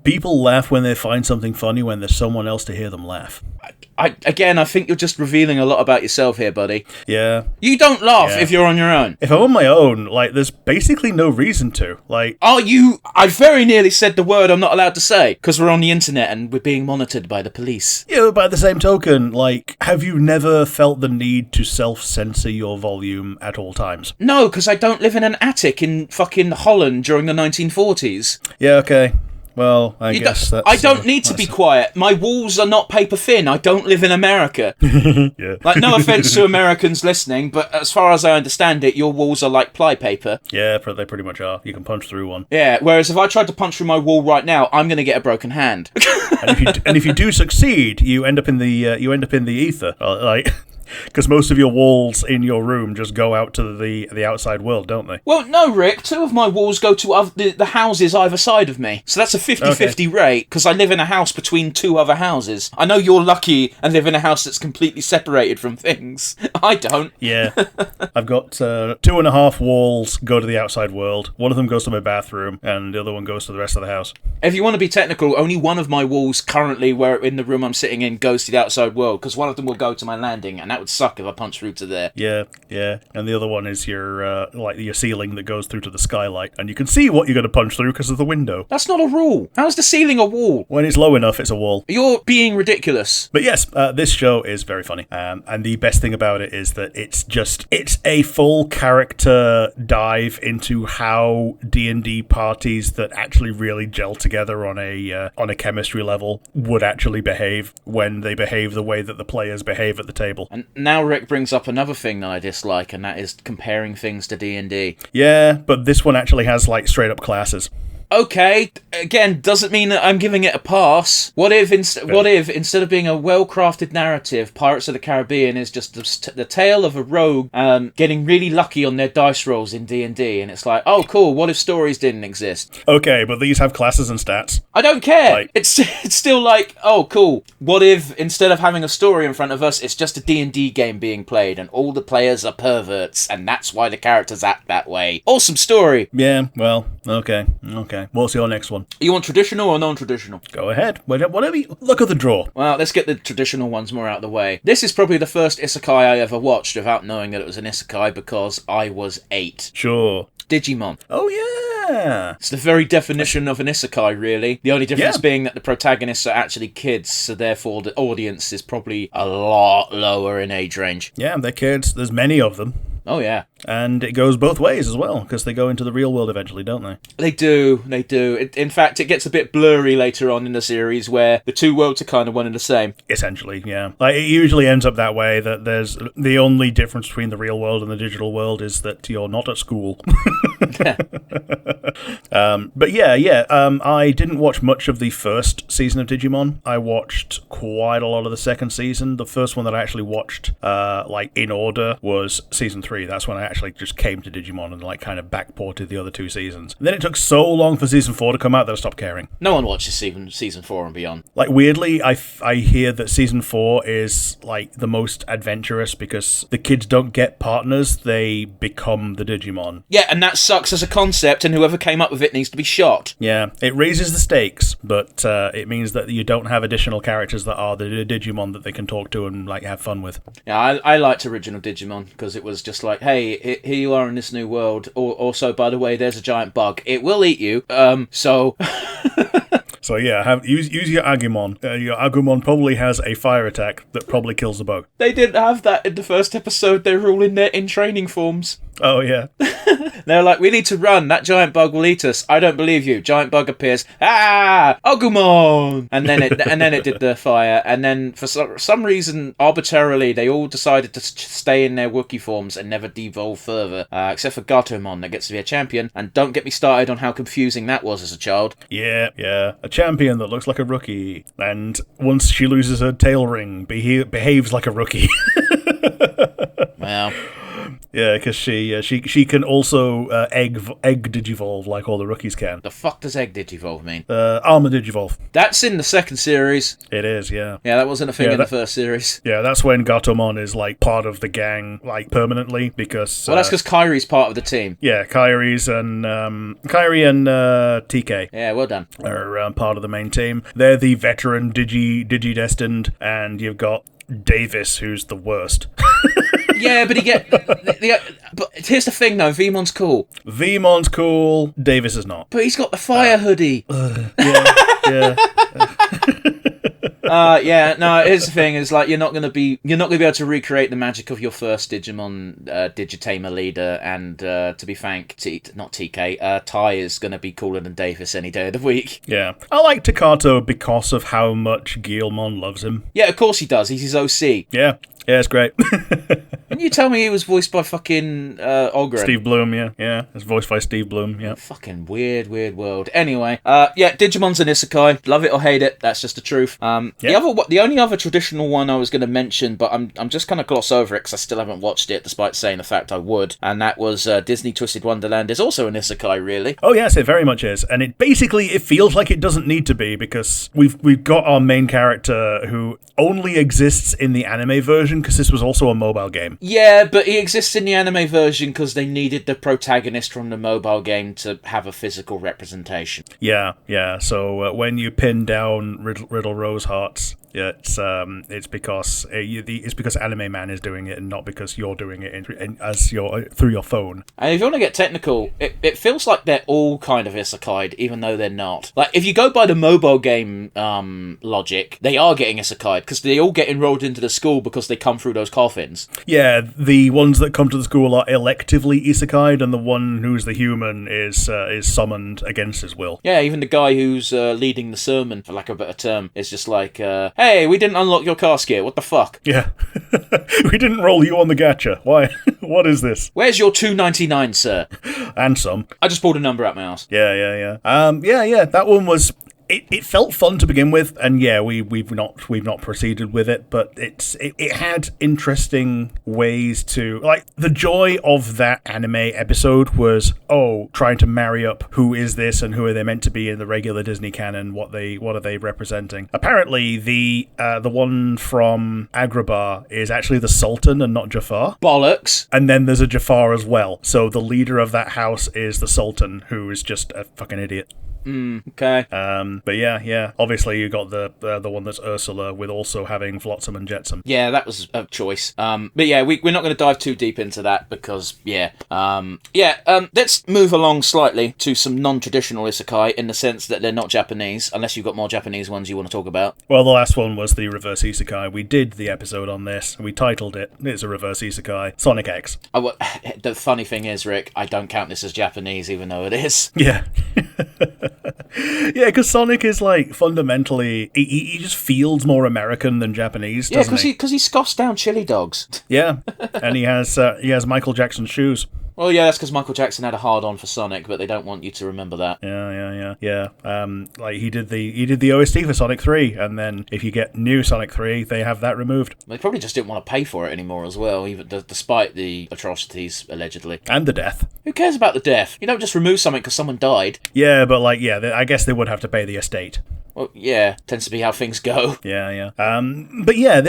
People laugh when they find something funny when there's someone else to hear them laugh. I think you're just revealing a lot about yourself here, buddy. Yeah. You don't laugh if you're on your own. If I'm on my own, like, there's basically no reason to. Like, I very nearly said the word I'm not allowed to say, because we're on the internet and we're being monitored by the police. Yeah, but by the same token, like, have you never felt the need to self-censor your volume at all times? No, because I don't live in an attic in fucking Holland during the 1940s. Yeah, okay. Well, I guess that's... I don't need to be quiet. My walls are not paper thin. I don't live in America. Yeah. Like, no offence to Americans listening, but as far as I understand it, your walls are like ply paper. Yeah, they pretty much are. You can punch through one. Yeah, whereas if I tried to punch through my wall right now, I'm going to get a broken hand. and if you do succeed, you end up in the ether. Like... Because most of your walls in your room just go out to the outside world, don't they? Well, no, Rick. 2 of my walls go to the houses either side of me. So that's a 50-50 rate, because I live in a house between 2 other houses. I know you're lucky and live in a house that's completely separated from things. I don't. Yeah. I've got 2.5 walls go to the outside world. One of them goes to my bathroom, and the other one goes to the rest of the house. If you want to be technical, only one of my walls currently, where in the room I'm sitting in, goes to the outside world, because one of them will go to my landing, and that would suck if I punch through to there. Yeah. And the other one is your ceiling that goes through to the skylight, and you can see what you're going to punch through because of the window. That's not a rule. How's the ceiling a wall? When it's low enough, it's a wall. You're being ridiculous. But yes, this show is very funny. And the best thing about it is that it's a full character dive into how D&D parties that actually really gel together on a chemistry level would actually behave when they behave the way that the players behave at the table. And now Rick brings up another thing that I dislike, and that is comparing things to D&D. Yeah, but this one actually has like straight up classes. Okay, again, doesn't mean that I'm giving it a pass. What if instead of being a well-crafted narrative, Pirates of the Caribbean is just the tale of a rogue getting really lucky on their dice rolls in D&D, and it's like, oh, cool, what if stories didn't exist? Okay, but these have classes and stats. I don't care. It's still like, oh, cool, what if instead of having a story in front of us, it's just a D&D game being played, and all the players are perverts, and that's why the characters act that way. Awesome story. Yeah, well, okay. What's your next one? You want traditional or non-traditional? Go ahead. Whatever you... Look at the draw. Well, let's get the traditional ones more out of the way. This is probably the first Isekai I ever watched without knowing that it was an Isekai because I was 8. Sure. Digimon. Oh, yeah. It's the very definition of an Isekai, really. The only difference being that the protagonists are actually kids, so therefore the audience is probably a lot lower in age range. Yeah, they're kids. There's many of them. Oh, yeah. And it goes both ways as well, because they go into the real world eventually, don't they? They do. In fact, it gets a bit blurry later on in the series, where the two worlds are kind of one and the same. Essentially, yeah. Like, it usually ends up that way, that there's the only difference between the real world and the digital world is that you're not at school. But I didn't watch much of the first season of Digimon. I watched quite a lot of the second season. The first one that I actually watched, in order, was season 3. That's when I actually just came to Digimon and kind of backported the other 2 seasons. And then it took so long for season 4 to come out that I stopped caring. No one watches season 4 and beyond. Like, weirdly, I hear that season 4 is the most adventurous because the kids don't get partners, they become the Digimon. Yeah, and that sucks as a concept, and whoever came up with it needs to be shot. Yeah, it raises the stakes, but it means that you don't have additional characters that are the Digimon that they can talk to and have fun with. Yeah, I liked original Digimon because it was just like, hey, here you are in this new world. Also, by the way, there's a giant bug. It will eat you. So yeah, use your Agumon. Your Agumon probably has a fire attack that probably kills the bug. They didn't have that in the first episode. They were all in training forms. Oh, yeah. They're like, we need to run. That giant bug will eat us. I don't believe you. Giant bug appears. Ah, Agumon! And then it did the fire. And then for some reason, arbitrarily, they all decided to stay in their Wookiee forms and never devolve further, except for Gatomon that gets to be a champion. And don't get me started on how confusing that was as a child. Yeah. A champion that looks like a rookie, and once she loses her tail ring, behaves like a rookie. Well. Yeah, because she can also egg digivolve like all the rookies can. The fuck does egg digivolve mean? Armor digivolve. That's in the second series. It is, yeah. Yeah, that wasn't a thing in the first series. Yeah, that's when Gatomon is like part of the gang, like permanently, because. Well, that's because Kyrie's part of the team. Yeah, Kyrie and TK. Yeah, well done. Are part of the main team. They're the veteran Digi-destined, and you've got Davis, who's the worst. Yeah, but but here's the thing, though. Veemon's cool. Veemon's cool. Davis is not. But he's got the fire hoodie. Yeah. No, here's the thing, is like you're not gonna be able to recreate the magic of your first Digimon Digitamer leader, and to be frank, not TK, Tai is gonna be cooler than Davis any day of the week. Yeah. I like Takato because of how much Guilmon loves him. Yeah, of course he does. He's his OC. Yeah, it's great. Can you tell me he was voiced by fucking Ogren? Steve Bloom, yeah. It's voiced by Steve Bloom, yeah. Fucking weird world. Anyway, Digimon's an isekai. Love it or hate it, that's just the truth. The only other traditional one I was going to mention, but I'm just going to gloss over it because I still haven't watched it, despite saying the fact I would, and that was Disney Twisted Wonderland is also an isekai, really. Oh yes, it very much is, and it feels like it doesn't need to be, because we've got our main character who only exists in the anime version because this was also a mobile game. Yeah, but he exists in the anime version because they needed the protagonist from the mobile game to have a physical representation. Yeah. So when you pin down Riddle Rose Hearts, it's because Anime Man is doing it, and not because you're doing it through your phone. And if you want to get technical, it feels like they're all kind of isekai'd, even though they're not. Like, if you go by the mobile game logic, they are getting isekai'd because they all get enrolled into the school because they come through those coffins. Yeah, the ones that come to the school are electively isekai'd, and the one who's the human is summoned against his will. Yeah, even the guy who's leading the sermon, for lack of a better term, is just like, hey, we didn't unlock your casket, what the fuck? Yeah. We didn't roll you on the gacha. Why? What is this? Where's your $2.99, sir? And some. I just pulled a number out my ass. Yeah. That one was... It felt fun to begin with, and yeah, we've not proceeded with it, but it had interesting ways to, like, the joy of that anime episode was trying to marry up who is this and who are they meant to be in the regular Disney canon, what are they representing. Apparently the one from Agrabah is actually the Sultan and not Jafar. Bollocks. And then there's a Jafar as well, so the leader of that house is the Sultan, who is just a fucking idiot. Okay. But yeah. Obviously, you got the one that's Ursula with also having Flotsam and Jetsam. Yeah, that was a choice. But yeah, we're not going to dive too deep into that because let's move along slightly to some non-traditional isekai in the sense that they're not Japanese, unless you've got more Japanese ones you want to talk about. Well, the last one was the reverse isekai. We did the episode on this. We titled it. It's a reverse isekai. Sonic X. The funny thing is, Rick, I don't count this as Japanese, even though it is. Yeah. Yeah, because Sonic is, like, fundamentally... He just feels more American than Japanese, doesn't he? Because he scoffs down chili dogs. Yeah, and he has Michael Jackson shoes. Well, yeah, that's because Michael Jackson had a hard-on for Sonic, but they don't want you to remember that. Yeah. Like, he did the OST for Sonic 3, and then if you get new Sonic 3, they have that removed. They probably just didn't want to pay for it anymore as well, even despite the atrocities, allegedly. And the death. Who cares about the death? You don't just remove something because someone died. Yeah, but, like, I guess they would have to pay the estate. Well, yeah, tends to be how things go. Yeah. But yeah,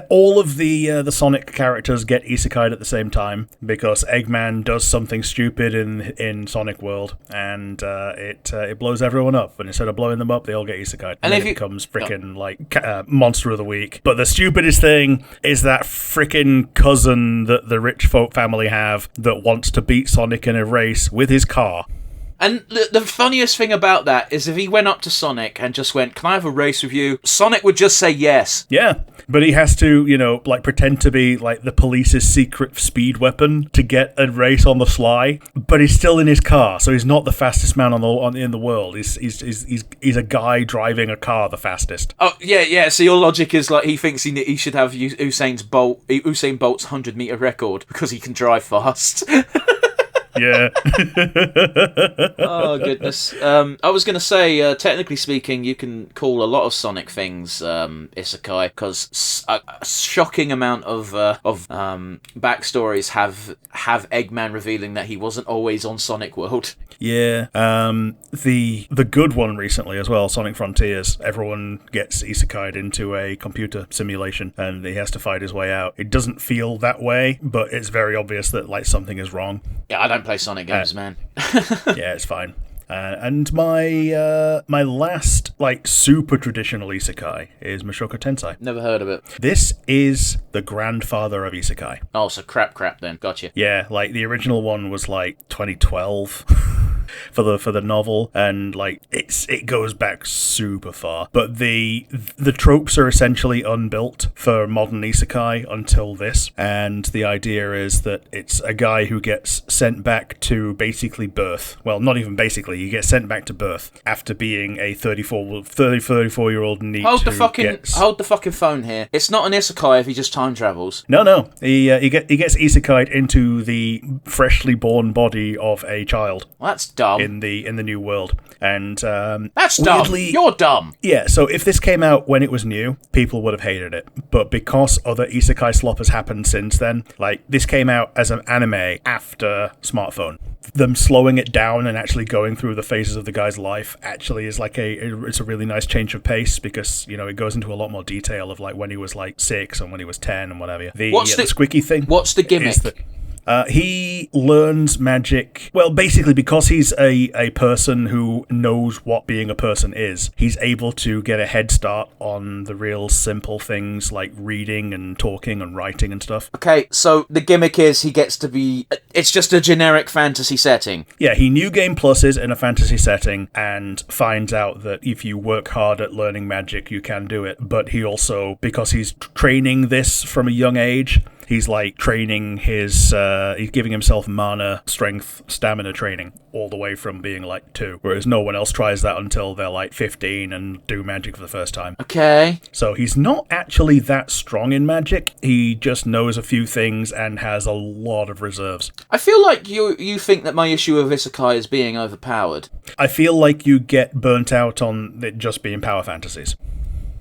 all of the Sonic characters get isekai'd at the same time because Eggman does something stupid in Sonic World, and it blows everyone up. And instead of blowing them up, they all get isekai'd. And then it becomes freaking Monster of the Week. But the stupidest thing is that freaking cousin that the rich folk family have that wants to beat Sonic in a race with his car. And the funniest thing about that is if he went up to Sonic and just went, "Can I have a race with you?" Sonic would just say yes. Yeah, but he has to, like pretend to be like the police's secret speed weapon to get a race on the sly. But he's still in his car, so he's not the fastest man in the world. He's a guy driving a car the fastest. Oh yeah. So your logic is like he thinks he should have Usain Bolt's 100-meter record because he can drive fast. Yeah. Oh, goodness. I was going to say, technically speaking, you can call a lot of Sonic things Isekai, because a shocking amount of backstories have Eggman revealing that he wasn't always on Sonic World. Yeah. The good one recently as well, Sonic Frontiers. Everyone gets isekai'd into a computer simulation and he has to fight his way out. It doesn't feel that way, but it's very obvious that like something is wrong. Yeah, I don't play Sonic games, man. Yeah, it's fine. And my last like super traditional isekai is Mushoku Tensei. Never heard of it. This is the grandfather of isekai. Oh, so crap then. Gotcha. Yeah, like the original one was like 2012. For the novel, and like it goes back super far, but the tropes are essentially unbuilt for modern isekai until this, and the idea is that it's a guy who gets sent back to basically birth. Well, not even basically, he gets sent back to birth after being a 34-year-old neat. Hold the fucking phone here. It's not an isekai if he just time travels. No, he gets isekai'd into the freshly born body of a child. Well, that's dumb. In the new world, and that's weirdly, dumb. You're dumb. Yeah, so if this came out when it was new, people would have hated it. But because other isekai slop has happened since then, like this came out as an anime after smartphone. Them slowing it down and actually going through the phases of the guy's life actually is like it's a really nice change of pace, because it goes into a lot more detail of like when he was like 6 and when he was 10 and whatever. The squeaky thing. What's the gimmick? He learns magic, well, basically because he's a person who knows what being a person is. He's able to get a head start on the real simple things like reading and talking and writing and stuff. Okay, so the gimmick is he gets to be... It's just a generic fantasy setting. Yeah, he New Game Pluses in a fantasy setting and finds out that if you work hard at learning magic, you can do it. But he also, because he's training this from a young age... He's like training he's giving himself mana, strength, stamina training all the way from being like 2. Whereas no one else tries that until they're like 15 and do magic for the first time. Okay. So he's not actually that strong in magic. He just knows a few things and has a lot of reserves. I feel like you think that my issue of Isekai is being overpowered. I feel like you get burnt out on it just being power fantasies.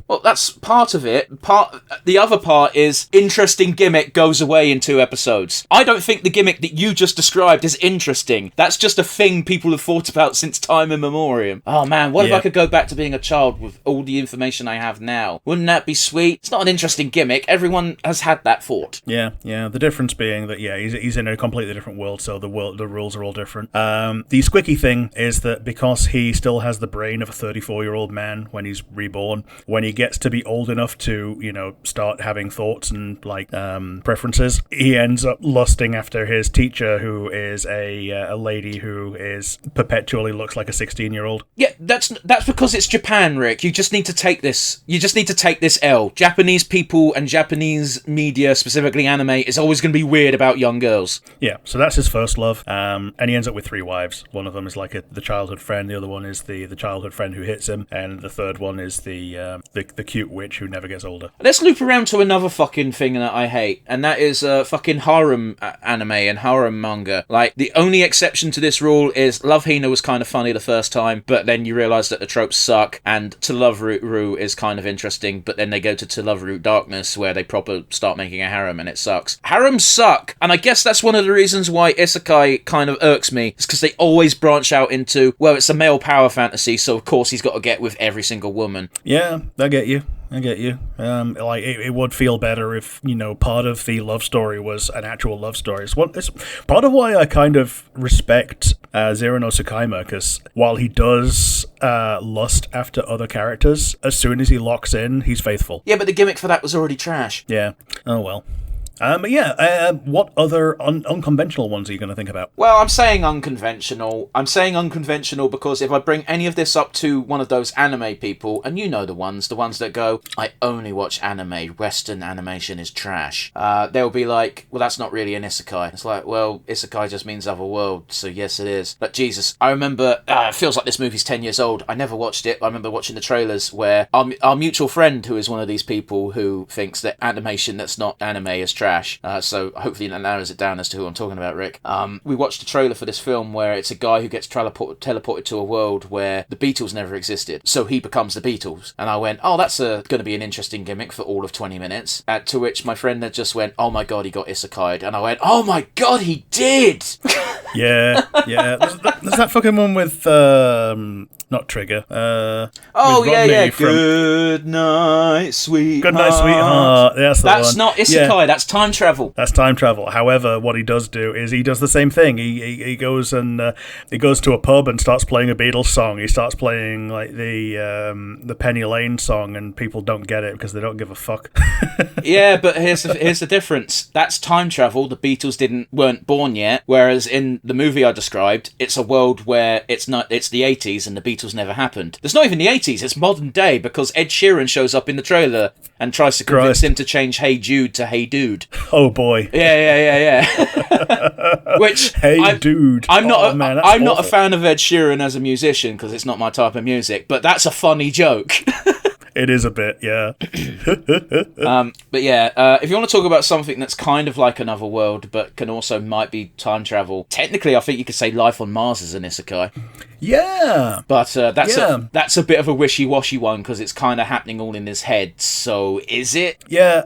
Well, that's part of it. The other part is interesting gimmick goes away in 2 episodes. I don't think the gimmick that you just described is interesting. That's just a thing people have thought about since time immemorial. Oh man, what if I could go back to being a child with all the information I have now? Wouldn't that be sweet? It's not an interesting gimmick. Everyone has had that thought. Yeah. The difference being that he's in a completely different world, so the rules are all different. The squicky thing is that because he still has the brain of a 34-year-old man when he's reborn, when he gets to be old enough to, start having thoughts and like preferences, he ends up lusting after his teacher, who is a lady who is perpetually looks like a 16-year-old. Yeah, that's because it's Japan, Rick. You just need to take this. You just need to take this L. Japanese people and Japanese media, specifically anime, is always going to be weird about young girls. Yeah, so that's his first love, and he ends up with 3 wives. One of them is like the childhood friend. The other one is the childhood friend who hits him, and the third one is the cute witch who never gets older. Let's loop around to another fucking thing that I hate, and that is fucking harem anime and harem manga. Like, the only exception to this rule is Love Hina was kind of funny the first time, but then you realise that the tropes suck, and To Love Ru is kind of interesting, but then they go to Love Ru Darkness, where they proper start making a harem, and it sucks. Harems suck, and I guess that's one of the reasons why Isekai kind of irks me, is because they always branch out into, well, it's a male power fantasy, so of course he's got to get with every single woman. Yeah, I get you. Like it would feel better if part of the love story was an actual love story. It's part of why I kind of respect Zero no Tsukaima, because while he does lust after other characters, as soon as he locks in, he's faithful. Yeah, but the gimmick for that was already trash. Yeah. Oh well. But yeah, what other unconventional ones are you going to think about? Well, I'm saying unconventional. I'm saying unconventional because if I bring any of this up to one of those anime people, and you know the ones that go, I only watch anime, Western animation is trash. They'll be like, well, that's not really an isekai. It's like, well, isekai just means other world, so yes, it is. But Jesus, I remember, it feels like this movie's 10 years old. I never watched it. I remember watching the trailers where our mutual friend, who is one of these people who thinks that animation that's not anime is trash, so hopefully that narrows it down as to who I'm talking about, Rick. We watched a trailer for this film where it's a guy who gets teleported to a world where the Beatles never existed, so he becomes the Beatles. And I went, oh, that's going to be an interesting gimmick for all of 20 minutes. To which my friend then just went, oh my god, he got isekai'd. And I went, oh my god, he did! Yeah. There's that fucking one with, not Trigger. Oh, yeah. From Good night, sweetheart. Good Night, Sweetheart. That's the one. That's not isekai, that's time travel. That's time travel. However, what he does do is he does the same thing. He goes and he goes to a pub and starts playing a Beatles song. He starts playing like the Penny Lane song, and people don't get it because they don't give a fuck. Yeah, but here's the difference. That's time travel. The Beatles weren't born yet. Whereas in the movie I described, it's a world where it's the 80s and the Beatles never happened. It's not even the 80s. It's modern day because Ed Sheeran shows up in the trailer and tries to convince him to change "Hey Jude" to "Hey Dude." Oh boy. Yeah. Which Dude. I'm not a fan of Ed Sheeran as a musician because it's not my type of music. But that's a funny joke. It is a bit, yeah. But yeah, if you want to talk about something that's kind of like another world, but can also might be time travel, technically I think you could say Life on Mars is an isekai. Yeah. But that's a bit of a wishy-washy one because it's kind of happening all in his head. So is it? Yeah,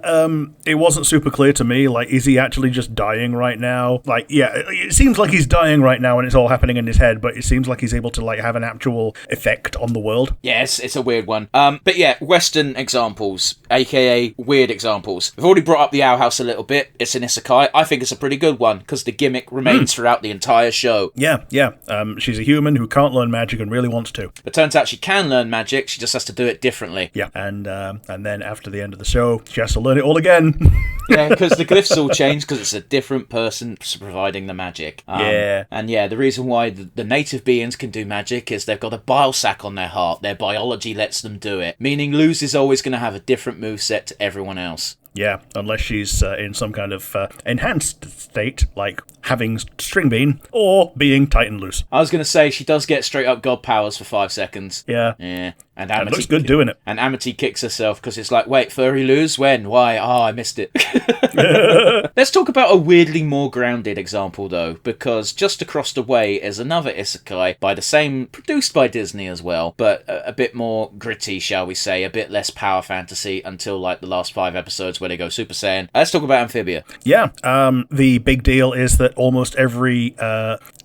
it wasn't super clear to me. Like, is he actually just dying right now? Like, yeah, it seems like he's dying right now and it's all happening in his head, but it seems like he's able to, like, have an actual effect on the world. Yes, it's a weird one. But yeah, Western examples, aka weird examples. We've already brought up the Owl House a little bit. It's an isekai. I think it's a pretty good one because the gimmick remains throughout the entire show. Yeah. She's a human who can't learn magic and really wants to. It turns out she can learn magic, she just has to do it differently. Yeah, and then after the end of the show, she has to learn it all again. Yeah, because the glyphs all change because it's a different person providing the magic. And yeah, the reason why the native beings can do magic is they've got a bile sac on their heart. Their biology lets them do it, meaning Luz is always going to have a different moveset to everyone else. Yeah, unless she's in some kind of enhanced state, like having string bean or being Titan loose. I was going to say, she does get straight up god powers for 5 seconds. Yeah. And Amity looks good doing it. And Amity kicks herself because it's like, wait, furry lose? When? Why? Oh, I missed it. Let's talk about a weirdly more grounded example, though, because just across the way is another isekai produced by Disney as well, but a bit more gritty, shall we say, a bit less power fantasy until like the last 5 episodes where they go Super Saiyan. Let's talk about Amphibia. Yeah, the big deal is that almost every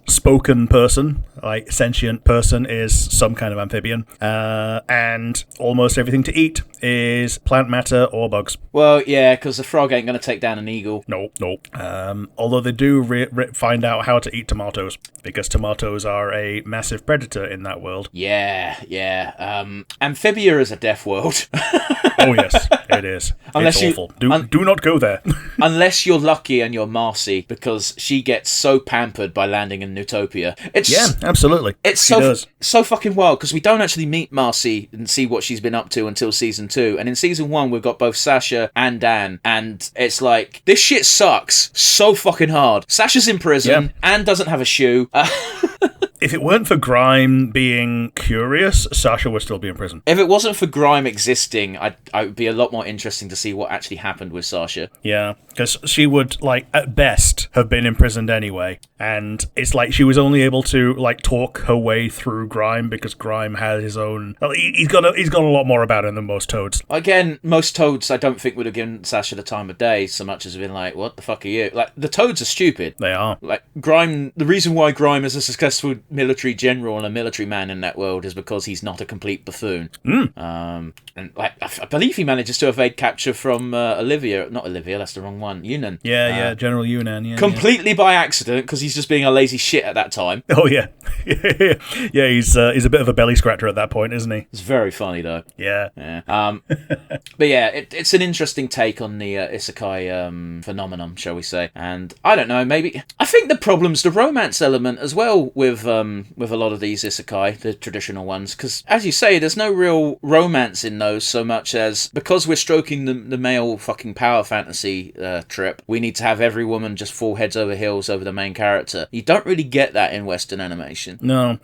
spoken person, like sentient person, is some kind of amphibian, and almost everything to eat is plant matter or bugs. Well, yeah, because the frog ain't going to take down an eagle. Nope. Although they do find out how to eat tomatoes, because tomatoes are a massive predator in that world. Yeah. Amphibia is a death world. Oh yes, it is. It's awful. Do not go there. Unless you're lucky and you're Marcy, because she gets so pampered by landing in Newtopia. Yeah, absolutely. It's so fucking wild because we don't actually meet Marcy and see what she's been up to until season 2. And in season 1, we've got both Sasha and Dan, and it's like, this shit sucks so fucking hard. Sasha's in prison and doesn't have a shoe. If it weren't for Grime being curious, Sasha would still be in prison. If it wasn't for Grime existing, I would be a lot more interesting to see what actually happened with Sasha. Yeah, because she would, like, at best, have been imprisoned anyway. And it's like she was only able to, like, talk her way through Grime because Grime has his own... Well, he's got a lot more about him than most Toads. Again, most Toads I don't think would have given Sasha the time of day so much as been like, what the fuck are you? Like, the Toads are stupid. They are. Like, Grime... The reason why Grime is a successful military general and a military man in that world is because he's not a complete buffoon. And like I believe he manages to evade capture from not Olivia, that's the wrong one, Yunan. Yeah, General Yunan, yeah. Completely by accident, because he's just being a lazy shit at that time. Oh, yeah. Yeah, he's a bit of a belly scratcher at that point, isn't he? It's very funny, though. Yeah. But yeah, it's an interesting take on the Isekai phenomenon, shall we say. And I don't know, maybe... I think the problem's the romance element as well with a lot of these Isekai, the traditional ones, because, as you say, there's no real romance in those so much as, because we're stroking the male fucking power fantasy trip, we need to have every woman just fall heads over heels over the main character. You don't really get that in Western animation. No,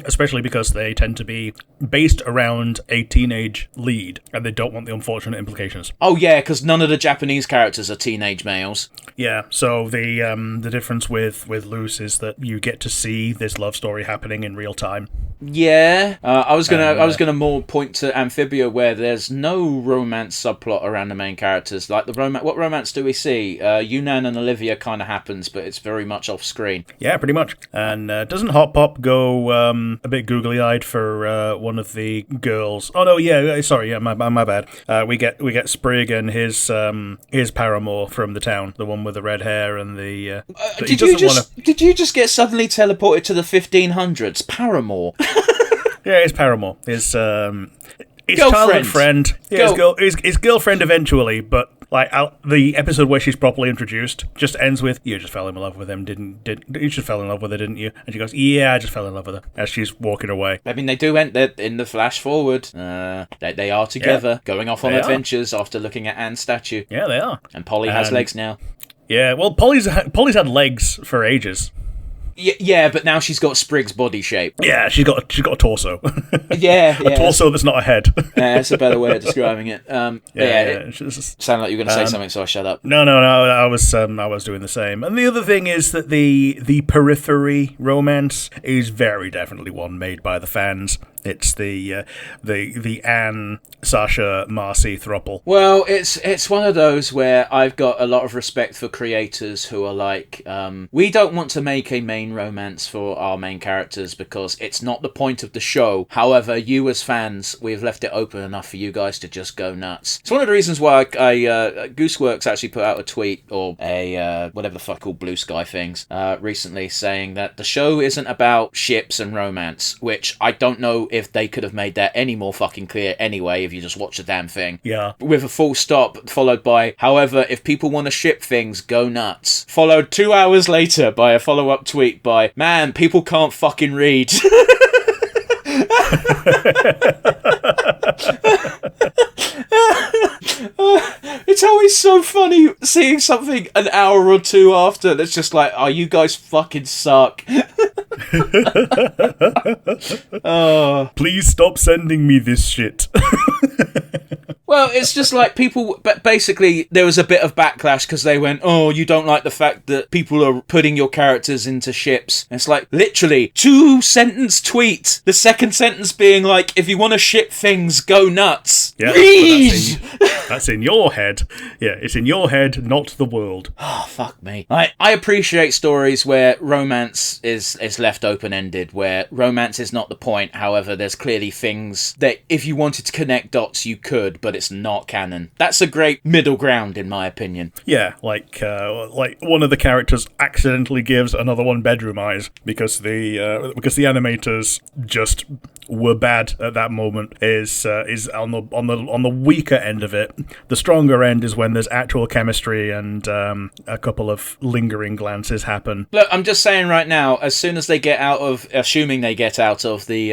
especially because they tend to be based around a teenage lead, and they don't want the unfortunate implications. Oh yeah, because none of the Japanese characters are teenage males. Yeah, so the difference with Luce is that you get to see this love story happening in real time. Yeah, I was gonna more point to Amphibia, where there's no romance subplot around the main characters. Like what romance do we see? Yunan and Olivia kind of happens, but it's very much off screen. Yeah, pretty much. And doesn't Hot Pop go a bit googly-eyed for one of the girls? Oh no, yeah, sorry, yeah, my bad. We get Sprig and his paramour from the town, the one with the red hair and the. Did you just get suddenly teleported to the 1500s? Paramour. Yeah, his paramour. His girlfriend. childhood friend. Yeah, his girlfriend eventually, but like the episode where she's properly introduced just ends with, "You just fell in love with him, didn't you just fell in love with her, didn't you?" And she goes, "Yeah, I just fell in love with her," as she's walking away. I mean, they do end in the flash forward. They are together, going off on adventures after looking at Anne's statue. Yeah, they are. And Polly has legs now. Yeah, well, Polly's had legs for ages. Yeah, but now she's got Sprig's body shape. Yeah, she's got a torso. Yeah. A torso that's not a head. Yeah, that's a better way of describing it. It sounded like you were going to say something, so I shut up. No. I was doing the same. And the other thing is that the periphery romance is very definitely one made by the fans. It's the Anne, Sasha, Marcy throuple. Well, it's one of those where I've got a lot of respect for creators who are like, we don't want to make a main romance for our main characters because it's not the point of the show. However, you as fans, we've left it open enough for you guys to just go nuts. It's one of the reasons why Gooseworks actually put out a tweet or a whatever the fuck called Blue Sky things recently, saying that the show isn't about ships and romance, which I don't know if they could have made that any more fucking clear anyway if you just watch the damn thing. Yeah. With a full stop followed by, however, if people want to ship things, go nuts. Followed 2 hours later by a follow-up tweet by, man, people can't fucking read. It's always so funny seeing something an hour or two after that's just like, oh, you guys fucking suck. Please stop sending me this shit. Well, it's just like people, but basically there was a bit of backlash because they went, oh, you don't like the fact that people are putting your characters into ships. And it's like, literally, 2-sentence tweet. The second sentence being like, if you want to ship things, go nuts. Yeah, that's in your head. Yeah, it's in your head, not the world. Oh, fuck me. I appreciate stories where romance is left open-ended, where romance is not the point. However, there's clearly things that if you wanted to connect dots, you could, but it's not canon. That's a great middle ground, in my opinion. Yeah, like one of the characters accidentally gives another one bedroom eyes because the animators just were bad at that moment. Is on the weaker end of it. The stronger end is when there's actual chemistry and a couple of lingering glances happen. Look, I'm just saying right now, as soon as they get out of, assuming they get out of the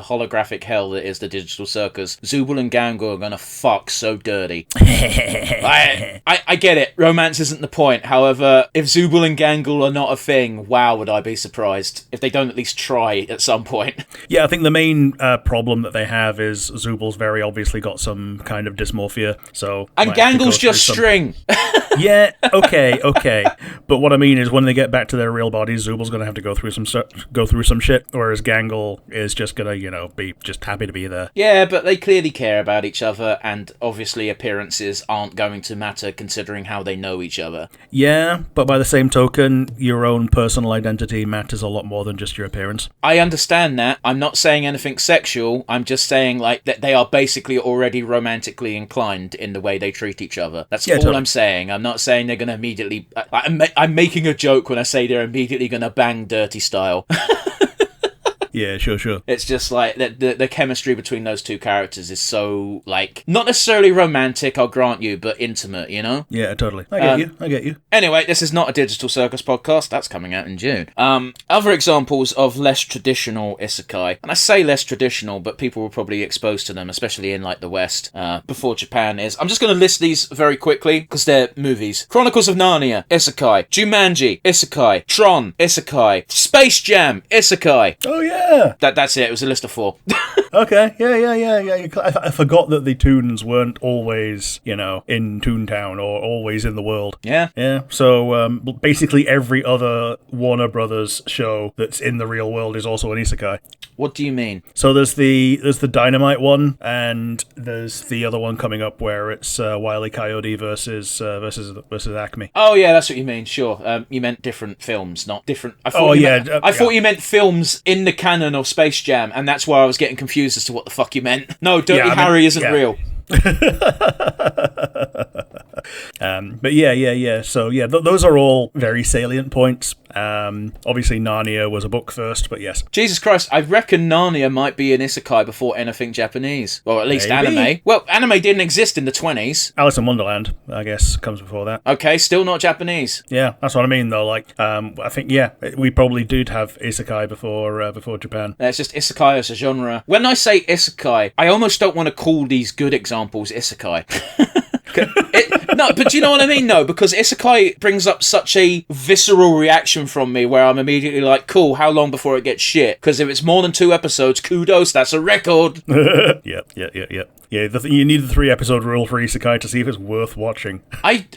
holographic hell that is the digital circus, Zubul and Gangu are gonna fuck so dirty. I get it. Romance isn't the point. However, if Zubul and Gangu are not a thing, wow, would I be surprised if they don't at least try at some point. Yeah, I think the main problem that they have is Zubul's very obviously got some kind of dysmorphia So and Gangle's just string. Yeah, okay. But what I mean is, when they get back to their real bodies, Zubal's going to have to go through some shit, whereas Gangle is just going to, be just happy to be there. Yeah, but they clearly care about each other, and obviously appearances aren't going to matter considering how they know each other. Yeah, but by the same token, your own personal identity matters a lot more than just your appearance. I understand that. I'm not saying anything sexual. I'm just saying, that they are basically already romantically inclined in the way they treat each other. That's all totally. I'm saying. I'm not saying they're going to immediately... I'm making a joke when I say they're immediately going to bang Dirty style. Yeah, sure. It's just the chemistry between those two characters is so, not necessarily romantic, I'll grant you, but intimate, Yeah, totally. I get you. Anyway, this is not a Digital Circus podcast. That's coming out in June. Other examples of less traditional isekai, and I say less traditional, but people were probably exposed to them, especially in, the West, before Japan is... I'm just going to list these very quickly, because they're movies. Chronicles of Narnia, isekai. Jumanji, isekai. Tron, isekai. Space Jam, isekai. Oh, yeah. That's it. It was a list of 4. Okay. Yeah. I forgot that the Toons weren't always, in Toontown or always in the world. Yeah. Yeah. So basically every other Warner Brothers show that's in the real world is also an isekai. What do you mean? So there's the Dynamite one, and there's the other one coming up where it's Wile E. Coyote versus Acme. Oh yeah, that's what you mean. Sure. You meant different films, not different. I thought you meant films in the canon of Space Jam, and that's why I was getting confused as to what the fuck you meant. No, Dirty Harry isn't real. But yeah. So yeah, those are all very salient points. Obviously Narnia was a book first, but yes. Jesus Christ, I reckon Narnia might be an isekai before anything Japanese. Or at least Maybe. Anime. Well, anime didn't exist in the 20s. Alice in Wonderland, I guess, comes before that. Okay, still not Japanese. Yeah, that's what I mean though. I think, we probably did have isekai before Japan. It's just isekai as a genre. When I say isekai, I almost don't want to call these good examples isekai. No, but do you know what I mean? No, because isekai brings up such a visceral reaction from me where I'm immediately like, cool, how long before it gets shit? Because if it's more than 2 episodes, kudos, that's a record. Yep. Yeah, you need the 3-episode rule for isekai to see if it's worth watching.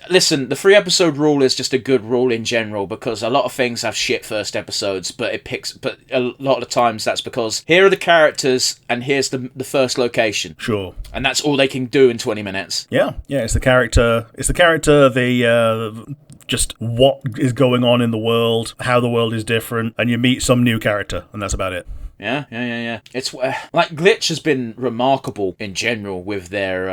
Listen, the 3-episode rule is just a good rule in general because a lot of things have shit first episodes, but a lot of times that's because here are the characters and here's the first location. Sure. And that's all they can do in 20 minutes. Yeah, it's the character, just what is going on in the world, how the world is different, and you meet some new character, and that's about it. Yeah. It's Glitch has been remarkable in general with their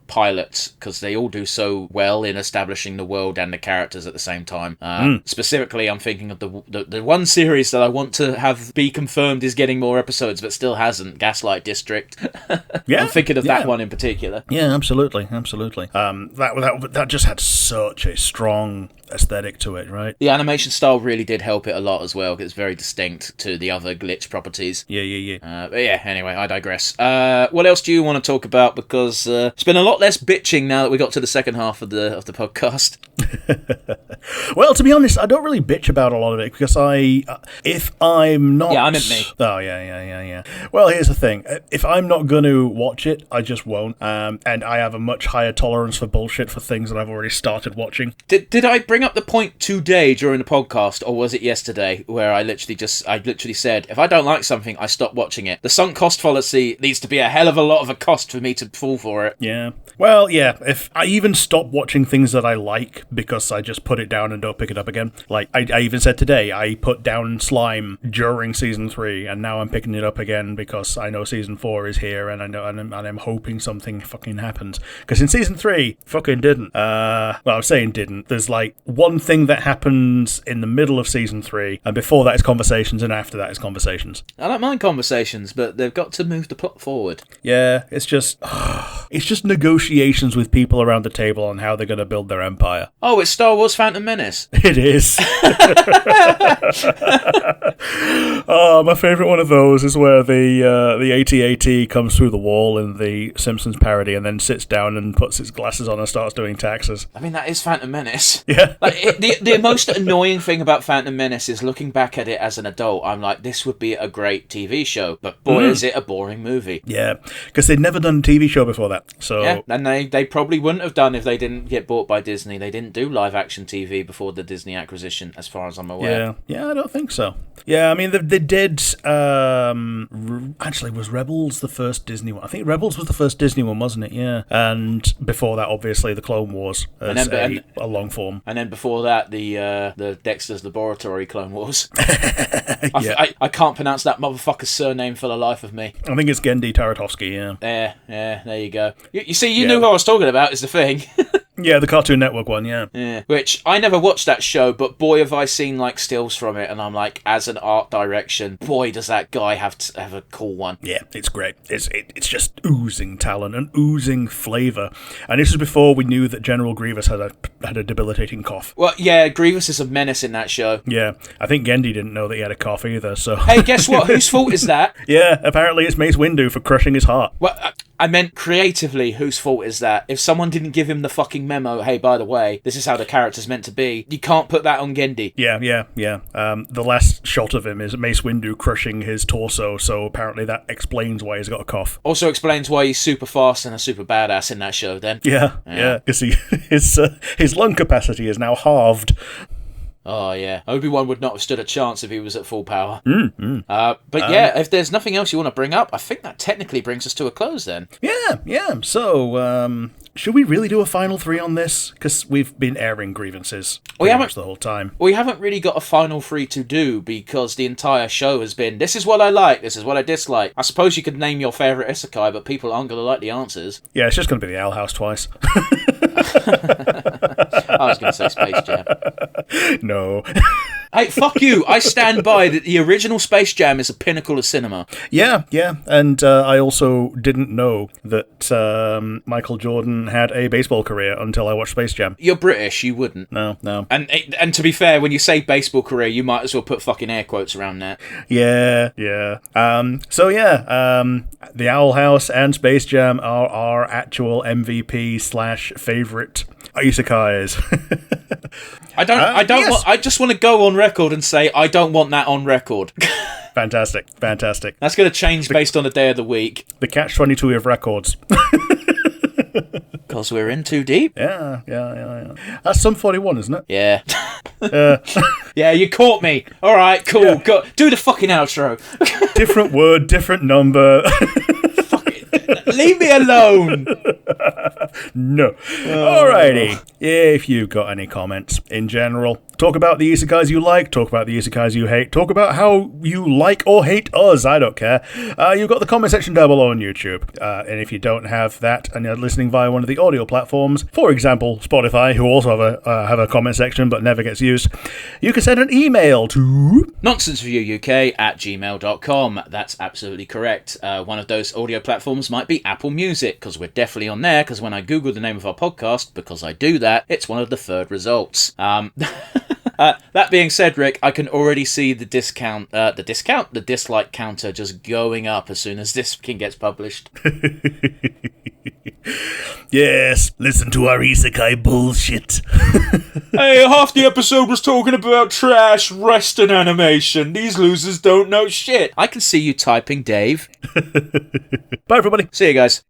pilots because they all do so well in establishing the world and the characters at the same time. Specifically, I'm thinking of the one series that I want to have be confirmed is getting more episodes but still hasn't. Gaslight District. Yeah, I'm thinking of that one in particular. Yeah, absolutely. That just had such a strong aesthetic to it, right? The animation style really did help it a lot as well. It's very distinct to the other Glitch properties. Yeah. But yeah, anyway, I digress. What else do you want to talk about? Because it's been a lot less bitching now that we got to the second half of the podcast. Well, to be honest, I don't really bitch about a lot of it because if I'm not... Yeah, I meant me. Oh, yeah. Well, here's the thing. If I'm not going to watch it, I just won't. And I have a much higher tolerance for bullshit for things that I've already started watching. Did I bring up the point today during the podcast, or was it yesterday, where I literally said, if I don't like something, I stop watching it. The sunk cost fallacy needs to be a hell of a lot of a cost for me to fall for it. Yeah. Well, yeah, if I even stop watching things that I like because I just put it down and don't pick it up again. Like, I even said today, I put down Slime during Season 3, and now I'm picking it up again because I know Season 4 is here, and I'm hoping something fucking happens. Because in Season 3, fucking didn't. I'm saying didn't. There's, one thing that happens in the middle of Season 3, and before that is conversations, and after that is conversations. I don't mind conversations, but they've got to move the plot forward. Yeah, it's just negotiations with people around the table on how they're going to build their empire. Oh, it's Star Wars Phantom Menace. It is. My favourite one of those is where the AT-AT comes through the wall in the Simpsons parody and then sits down and puts his glasses on and starts doing taxes. I mean, that is Phantom Menace. Yeah. The most annoying thing about Phantom Menace is looking back at it as an adult, I'm like, this would be a great TV show, but boy, is it a boring movie. Yeah, because they'd never done a TV show before that. that. So yeah, and they probably wouldn't have done if they didn't get bought by Disney. They didn't do live action TV before the Disney acquisition, as far as I'm aware. Yeah, I don't think so. Yeah, I mean, they did. Actually, was Rebels the first Disney one? I think Rebels was the first Disney one, wasn't it? Yeah. And before that, obviously, the Clone Wars as a long form. And then before that, the Dexter's Laboratory Clone Wars. Yeah. I can't pronounce that motherfucker's surname for the life of me. I think it's Genndy Tartakovsky, yeah. Yeah, there you go. You see, you knew who I was talking about, is the thing. Yeah, the Cartoon Network one, yeah. Yeah. Which, I never watched that show, but boy, have I seen, like, stills from it, and I'm like, as an art direction, boy, does that guy have a cool one. Yeah, it's great. It's just oozing talent and oozing flavour. And this was before we knew that General Grievous had a debilitating cough. Well, yeah, Grievous is a menace in that show. Yeah, I think Genndy didn't know that he had a cough either, so... Hey, guess what? Whose fault is that? Yeah, apparently it's Mace Windu for crushing his heart. Well, I meant creatively, whose fault is that? If someone didn't give him the fucking memo, hey, by the way, this is how the character's meant to be, you can't put that on Genndy. Yeah. The last shot of him is Mace Windu crushing his torso, so apparently that explains why he's got a cough. Also explains why he's super fast and a super badass in that show, then. Yeah, because his lung capacity is now halved. Oh, yeah. Obi-Wan would not have stood a chance if he was at full power. But yeah, if there's nothing else you want to bring up, I think that technically brings us to a close then. Yeah. So, should we really do a final three on this? Because we've been airing grievances pretty much the whole time. We haven't really got a final three to do because the entire show has been, this is what I like, this is what I dislike. I suppose you could name your favourite isekai, but people aren't going to like the answers. Yeah, it's just going to be the Owl House twice. I was going to say Space Jam. No. Hey, fuck you. I stand by that the original Space Jam is a pinnacle of cinema. Yeah. And I also didn't know that Michael Jordan had a baseball career until I watched Space Jam. You're British, you wouldn't. No. And to be fair, when you say baseball career, you might as well put fucking air quotes around that. Yeah. The Owl House and Space Jam are our actual MVP/favourite isekais. I just want to go on record and say I don't want that on record. Fantastic. That's going to change based on the day of the week. The catch-22 of records. Because we're in too deep. Yeah. That's Sum 41, isn't it? Yeah. Yeah, you caught me. All right, cool. Yeah. Go, do the fucking outro. Different word, different number. Leave me alone. No. Alrighty. If you've got any comments in general, talk about the isekais you like, talk about the isekais you hate, talk about how you like or hate us, I don't care. You've got the comment section down below on YouTube. And if you don't have that and you're listening via one of the audio platforms, for example, Spotify, who also have a comment section but never gets used, you can send an email to nonsensereviewuk@gmail.com. That's absolutely correct. One of those audio platforms might be Apple Music, because we're definitely on there, because when I Google the name of our podcast, because I do that, it's one of the third results. That being said, Rick, I can already see the dislike counter just going up as soon as this fucking gets published. Yes, listen to our isekai bullshit. Hey, half the episode was talking about trash Western animation. These losers don't know shit. I can see you typing, Dave. Bye, everybody. See you guys.